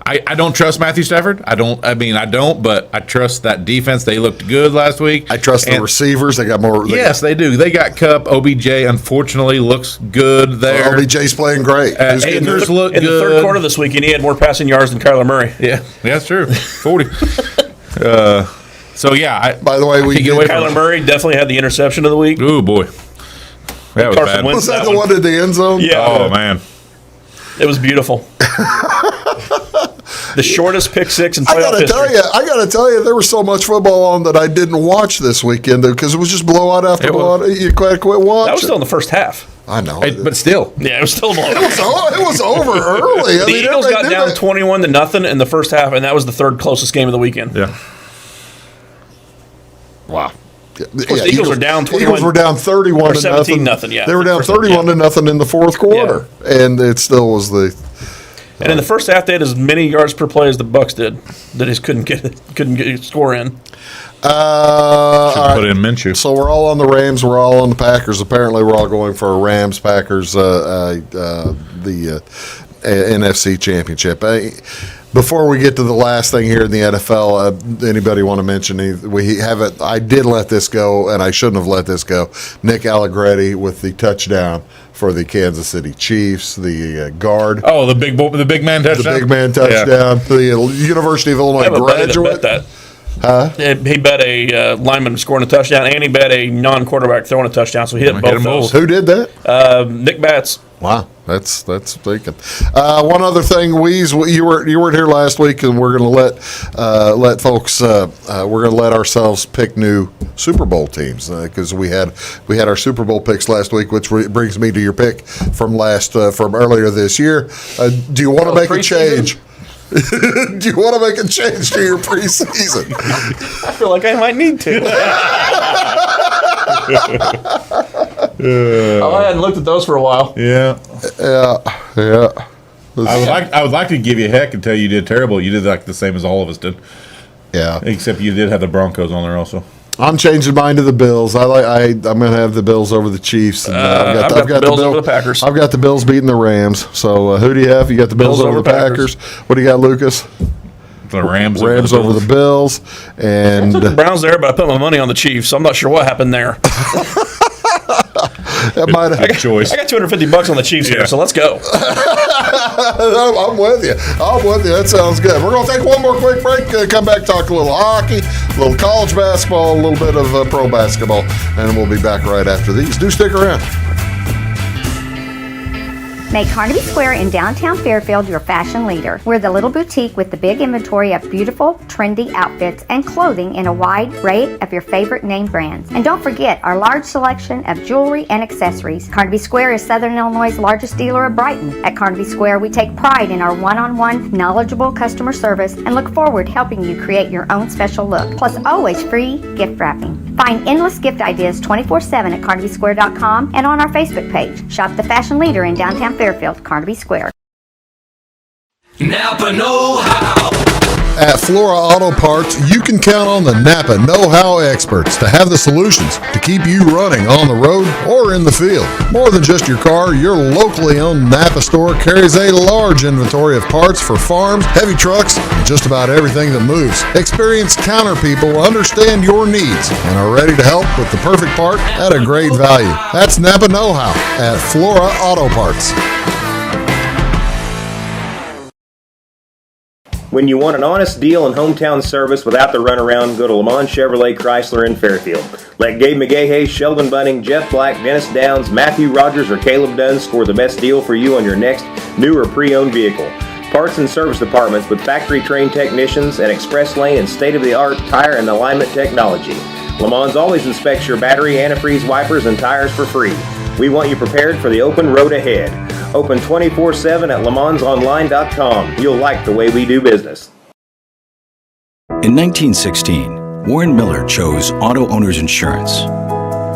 I don't trust Matthew Stafford. I don't, but I trust that defense. They looked good last week. I trust the receivers. They got more. They do. They got Kupp. OBJ, unfortunately, looks good there. OBJ's playing great. In the third quarter this weekend, he had more passing yards than Kyler Murray. Yeah, that's true. 40. By the way, Kyler Murray definitely had the interception of the week. Ooh, boy. That was bad. Was that the one in the end zone? Yeah. Oh, man. It was beautiful. The shortest pick six in playoff history. I got to tell you, there was so much football on that I didn't watch this weekend because it was just blowout after blowout. You quit watching. That was still in the first half. I know, but still, yeah, it was still blowout. It was over early. The Eagles got down 21-0 in the first half, and that was the third closest game of the weekend. Yeah. Wow. The Eagles were down 21. Eagles were down 31 to 17-0. Yeah, they were down 31 to nothing in the fourth quarter, and it still was the. And in the first half, they had as many yards per play as the Bucks did. That just couldn't get a score in. Put in Minshew. So we're all on the Rams. We're all on the Packers. Apparently, we're all going for a Rams Packers the NFC Championship. Before we get to the last thing here in the NFL, anybody want to mention? We haven't. I did let this go, and I shouldn't have let this go. Nick Allegretti with the touchdown for the Kansas City Chiefs, the guard. Oh, the big man touchdown. The big man touchdown. Yeah. The University of Illinois graduate. Bet that. He bet a lineman scoring a touchdown, and he bet a non-quarterback throwing a touchdown. So he hit both those. Who did that? Nick Batts. Wow, that's thinking. One other thing, Weeze, you weren't here last week, and we're going to let folks. We're going to let ourselves pick new Super Bowl teams because we had our Super Bowl picks last week, which brings me to your pick from earlier this year. Do you want to make a change? Do you want to make a change to your preseason? I feel like I might need to. I hadn't looked at those for a while. Yeah. I would like to give you a heck and tell you did terrible. You did like the same as all of us did. Yeah. Except you did have the Broncos on there also. I'm changing mine to the Bills. I'm going to have the Bills over the Chiefs. And, I've got the Bills over the Packers. I've got the Bills beating the Rams. So who do you have? You got the Bills over the Packers. What do you got, Lucas? The Rams over the Bills. And I took the Browns there, but I put my money on the Chiefs. So I'm not sure what happened there. That might have choice. I got $250 on the Chiefs here, so let's go. I'm with you. That sounds good. We're going to take one more quick break. Come back, talk a little hockey, a little college basketball, a little bit of pro basketball, and we'll be back right after these. Do stick around. Make Carnaby Square in downtown Fairfield your fashion leader. We're the little boutique with the big inventory of beautiful, trendy outfits and clothing in a wide array of your favorite name brands. And don't forget our large selection of jewelry and accessories. Carnaby Square is Southern Illinois' largest dealer of Brighton. At Carnaby Square, we take pride in our one-on-one, knowledgeable customer service and look forward to helping you create your own special look. Plus, always free gift wrapping. Find endless gift ideas 24/7 at CarnabySquare.com and on our Facebook page. Shop the fashion leader in downtown Fairfield, Carnaby Square. Napa know-how. At Flora Auto Parts, you can count on the Napa know-how experts to have the solutions to keep you running on the road or in the field. More than just your car, your locally owned Napa store carries a large inventory of parts for farms, heavy trucks, and just about everything that moves. Experienced counter people understand your needs and are ready to help with the perfect part at a great value. That's Napa know-how at Flora Auto Parts. When you want an honest deal and hometown service without the runaround, go to Le Mans Chevrolet Chrysler in Fairfield. Let Gabe McGahey, Sheldon Bunning, Jeff Black, Dennis Downs, Matthew Rogers, or Caleb Dunn score the best deal for you on your next new or pre-owned vehicle. parts and service departments with factory-trained technicians and express lane and state-of-the-art tire and alignment technology. Le Mans always inspects your battery, antifreeze, wipers, and tires for free. We want you prepared for the open road ahead. Open 24/7 at lemansonline.com. You'll like the way we do business. In 1916, Warren Miller chose Auto Owners Insurance.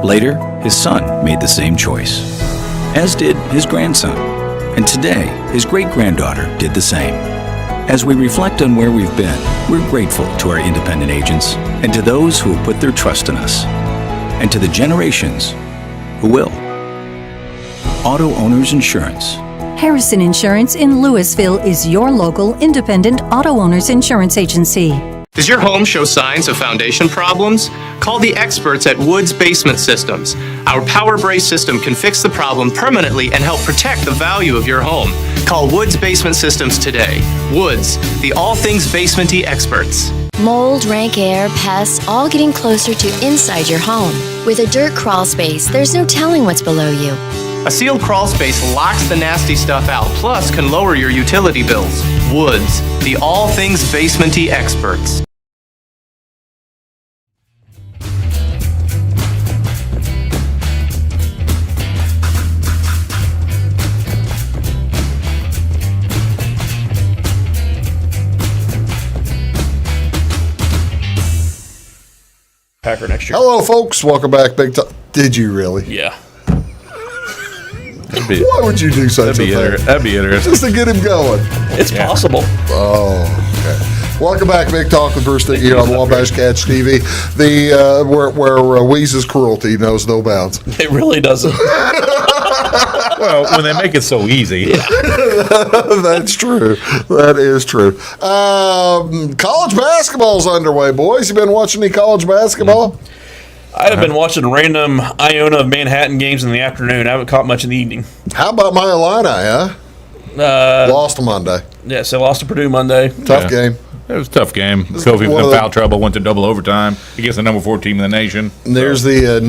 Later, his son made the same choice, as did his grandson. And today, his great-granddaughter did the same. As we reflect on where we've been, we're grateful to our independent agents and to those who have put their trust in us, and to the generations who will. Auto Owners Insurance. Harrison Insurance in Louisville is your local independent auto owners insurance agency. Does your home show signs of foundation problems? Call the experts at Woods Basement Systems. Our Power Brace system can fix the problem permanently and help protect the value of your home. Call Woods Basement Systems today. Woods, the all things basement-y experts. Mold, rank air, pests, all getting closer to inside your home. With a dirt crawl space, there's no telling what's below you. A sealed crawl space locks the nasty stuff out, plus can lower your utility bills. Woods, the all things basement-y experts. Packer next year. Hello, folks. Welcome back, Big Talk. Did you really? Yeah. Why would you do such a thing? That'd be interesting. Just to get him going. It's possible. Oh, okay. Welcome back, Big Talk with Bruce Dickey here on Wabash Catch TV. The where Weeze's cruelty knows no bounds. It really doesn't. Well, when they make it so easy. That's true. That is true. College basketball's underway, boys. You been watching any college basketball? I have been watching random Iona of Manhattan games in the afternoon. I haven't caught much in the evening. How about my Illini, huh? Lost Monday. Yes, they lost to Purdue Monday. Tough game. It was a tough game. Kofi with foul trouble, went to double overtime against the number 4 team in the nation. And there's the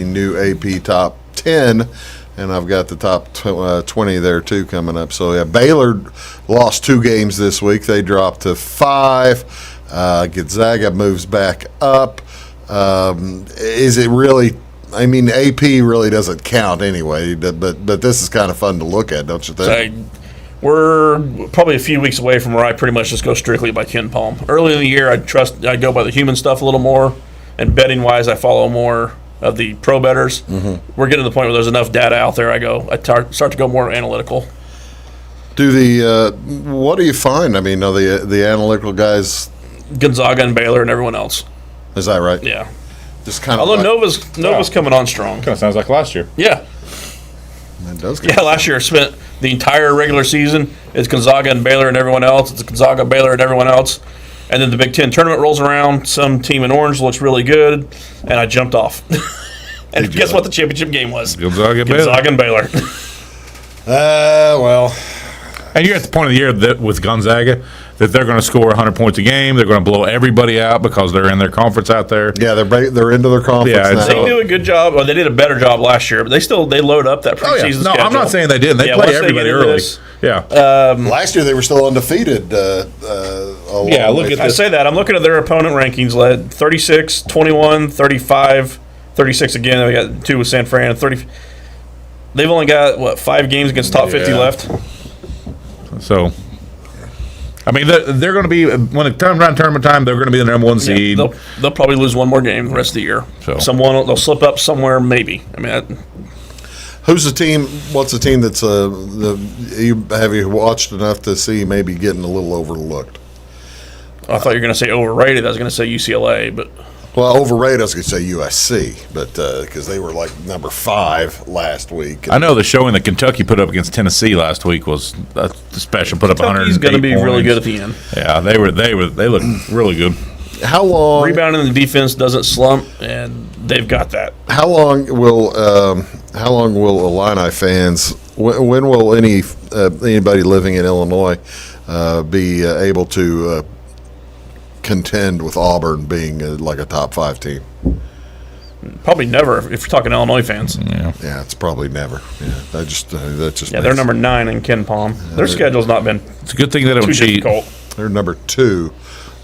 new AP top 10, and I've got the top 20 there too coming up. So yeah, Baylor lost 2 games this week. They dropped to 5. Gonzaga moves back up. Is it really? I mean, AP really doesn't count anyway. But this is kind of fun to look at, don't you think? We're probably a few weeks away from where I pretty much just go strictly by Ken Palm. Early in the year, I'd go by the human stuff a little more, and betting wise, I follow more of the pro bettors. Mm-hmm. We're getting to the point where there's enough data out there. I start to go more analytical. What do you find? I mean, the analytical guys, Gonzaga and Baylor and everyone else. Is that right? Yeah. Just kind of. Although Nova's coming on strong. Kind of sounds like last year. Yeah. It does. Yeah, last year I spent the entire regular season. It's Gonzaga and Baylor and everyone else. It's Gonzaga, Baylor, and everyone else. And then the Big Ten tournament rolls around. Some team in orange looks really good, and I jumped off. And guess what the championship game was? Gonzaga and Baylor. Well. And you're at the point of the year that with Gonzaga that they're going to score 100 points a game. They're going to blow everybody out because they're in their conference out there. Yeah, they're into their conference now. They do a good job. Or they did a better job last year, but they load up that preseason schedule. I'm not saying they didn't. They play everybody early. Yeah. Last year they were still undefeated. I say that. I'm looking at their opponent rankings. Led 36, 21, 35, 36 again. We got 2 with San Fran. 30. They've only got 5 games against top 50 left. So, I mean, they're going to be when it comes around tournament time. They're going to be the number 1 seed. They'll probably lose one more game the rest of the year. So they'll slip up somewhere, maybe. I mean, who's the team? What's the team that's have you watched enough to see maybe getting a little overlooked? I thought you were going to say overrated. I was going to say UCLA, but. Well, overrated, I was going to say USC, but because they were like number 5 last week. I know the showing that Kentucky put up against Tennessee last week was special. Put up 108 Kentucky's going to be really good at the end. Yeah, they looked really good. How long rebounding the defense doesn't slump, and they've got that. How long will Illini fans? When will anybody living in Illinois be able to? Contend with Auburn being like a top 5 team? Probably never if you're talking Illinois fans. Yeah, it's probably never. Yeah, that just. Yeah, they're number 9 in Ken Palm. Their schedule's not been. It's a good thing they don't too cheat. difficult. They're number 2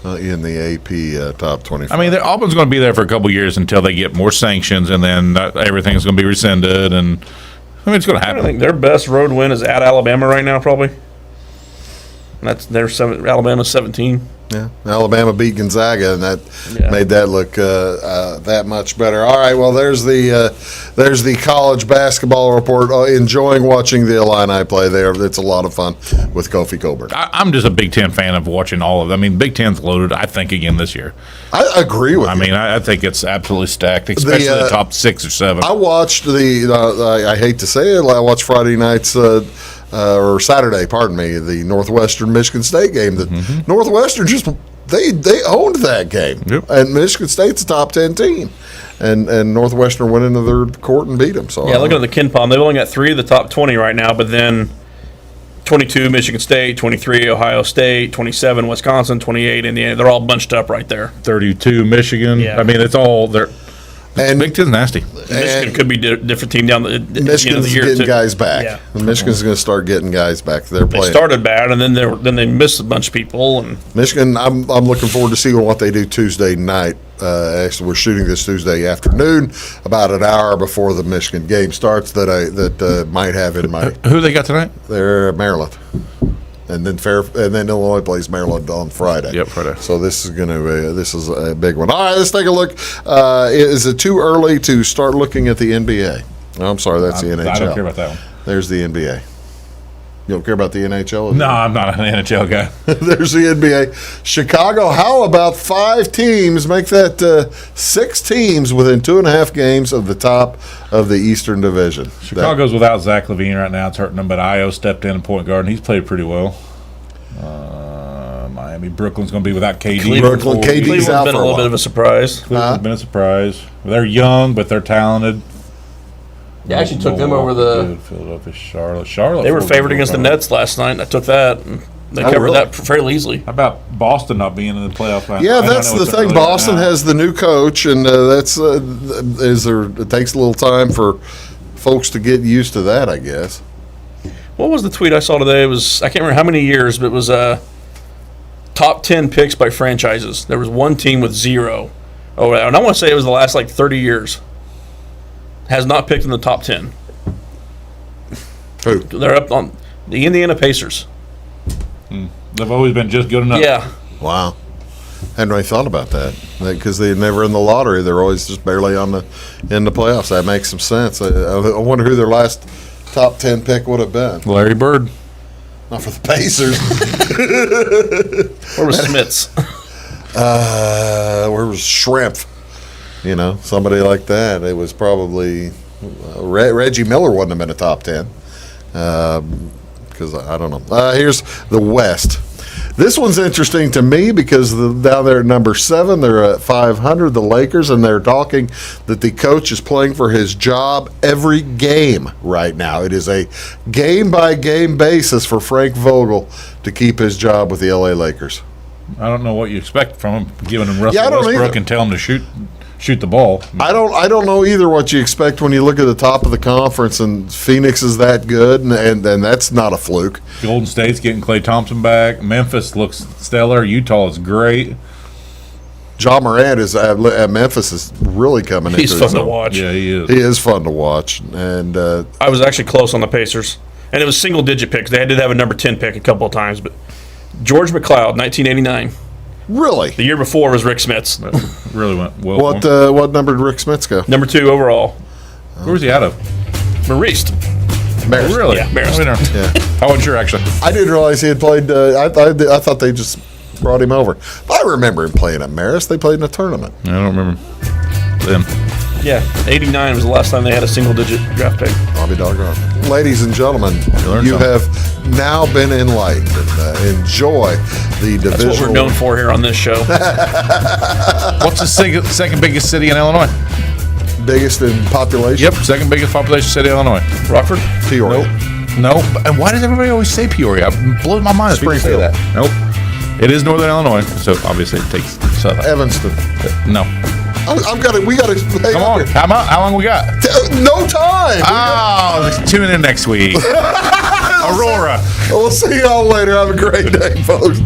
in the AP top 25. I mean, Auburn's going to be there for a couple years until they get more sanctions, and then everything's going to be rescinded, and I mean, it's going to happen. I think their best road win is at Alabama right now, probably. And that's Alabama's 17. Yeah, Alabama beat Gonzaga, and that made that look that much better. All right, well, there's the college basketball report. Enjoying watching the Illini play there. It's a lot of fun with Kofi Coburn. I'm just a Big Ten fan of watching all of them. I mean, Big Ten's loaded, I think, again this year. I agree with you. I mean, I think it's absolutely stacked, especially the top 6 or 7. I watched I hate to say it, I watched Friday night's or Saturday, pardon me, the Northwestern Michigan State game. That Northwestern just they owned that game, and Michigan State's a top 10 team, and Northwestern went into their court and beat them. So looking at the Ken Palm, they've only got 3 of the top 20 right now, but then 22 Michigan State, 23 Ohio State, 27 Wisconsin, 28 Indiana. They're all bunched up right there. 32 Michigan. Yeah. I mean, it's all there. And Big Ten's nasty. Michigan could be a different team down the end of the Michigan's year getting too. guys back. Yeah. Michigan's going to start getting guys back. They're They playing. started bad, and then they missed a bunch of people. And Michigan, I'm looking forward to seeing what they do Tuesday night. Actually, we're shooting this Tuesday afternoon, about an hour before the Michigan game starts. That might have in my. Who they got tonight? They're Maryland, and then Illinois plays Maryland on Friday. Yep, Friday. So this is a big one. All right, let's take a look. Is it too early to start looking at the NBA? Oh, I'm sorry, that's the NHL. I don't care about that one. There's the NBA. You don't care about the NHL? No, I'm not an NHL guy. There's the NBA. Chicago, how about 5 teams? Make that 6 teams within 2.5 games of the top of the Eastern Division. Chicago's without Zach LaVine right now. It's hurting them, but Io stepped in point guard, and he's played pretty well. Miami, Brooklyn's going to be without KD. KD's Cleveland's out been for a little bit of a surprise. Cleveland's been a surprise. They're young, but they're talented. Yeah, I actually took them over the Philadelphia, Charlotte. They were favored against the Nets last night. I took that. And they covered that fairly easily. How about Boston not being in the playoff? Yeah, that's the thing. Boston has the new coach, and it takes a little time for folks to get used to that, I guess. What was the tweet I saw today? It was, I can't remember how many years, but it was top 10 picks by franchises. There was one team with 0. Oh, and I want to say it was the last 30 years. Has not picked in the top 10. Who? They're up on the Indiana Pacers. They've always been just good enough. Yeah. Wow. Hadn't really thought about that because they're never in the lottery. They're always just barely in the playoffs. That makes some sense. I wonder who their last top 10 pick would have been. Larry Bird. Not for the Pacers. Where was Smits? Where was Shrimp? Somebody like that. It was probably Reggie Miller wouldn't have been a top 10 because I don't know. Here's the West. This one's interesting to me because down there at number 7, they're at 500, the Lakers, and they're talking that the coach is playing for his job every game right now. It is a game-by-game basis for Frank Vogel to keep his job with the L.A. Lakers. I don't know what you expect from him, giving him Russell I don't Westbrook either. and telling him to shoot the ball. I don't know either what you expect when you look at the top of the conference, and Phoenix is that good, and that's not a fluke. Golden State's getting Klay Thompson back. Memphis looks stellar. Utah is great. Ja Morant is at Memphis is really coming into He's his fun to own. watch. Yeah, he is. He is fun to watch, and I was actually close on the Pacers. And it was single-digit picks. They did have a number 10 pick a couple of times, but George McLeod, 1989. Really? The year before was Rick Smits. Really went well. What number did Rick Smits go? Number 2 overall. Where was he out of? Marist. Marist. Really? Yeah, Marist. Yeah. I wasn't sure, actually. I didn't realize he had played. I thought they just brought him over. I remember him playing at Marist. They played in a tournament. I don't remember then. Yeah, 89 was the last time they had a single-digit draft pick. Bobby doggone. Ladies and gentlemen, you have now been enlightened. Enjoy the division. That's what we're known for here on this show. What's the second biggest city in Illinois? Biggest in population? Yep, second biggest population city in Illinois. Rockford? Peoria. Nope. And why does everybody always say Peoria? It blows my mind. People say Springfield. that. Nope. It is Northern Illinois, so obviously it takes southern. Evanston. No. We got to. Come on. How long we got? No time. Tune in next week. Aurora. We'll see y'all later. Have a great day, folks.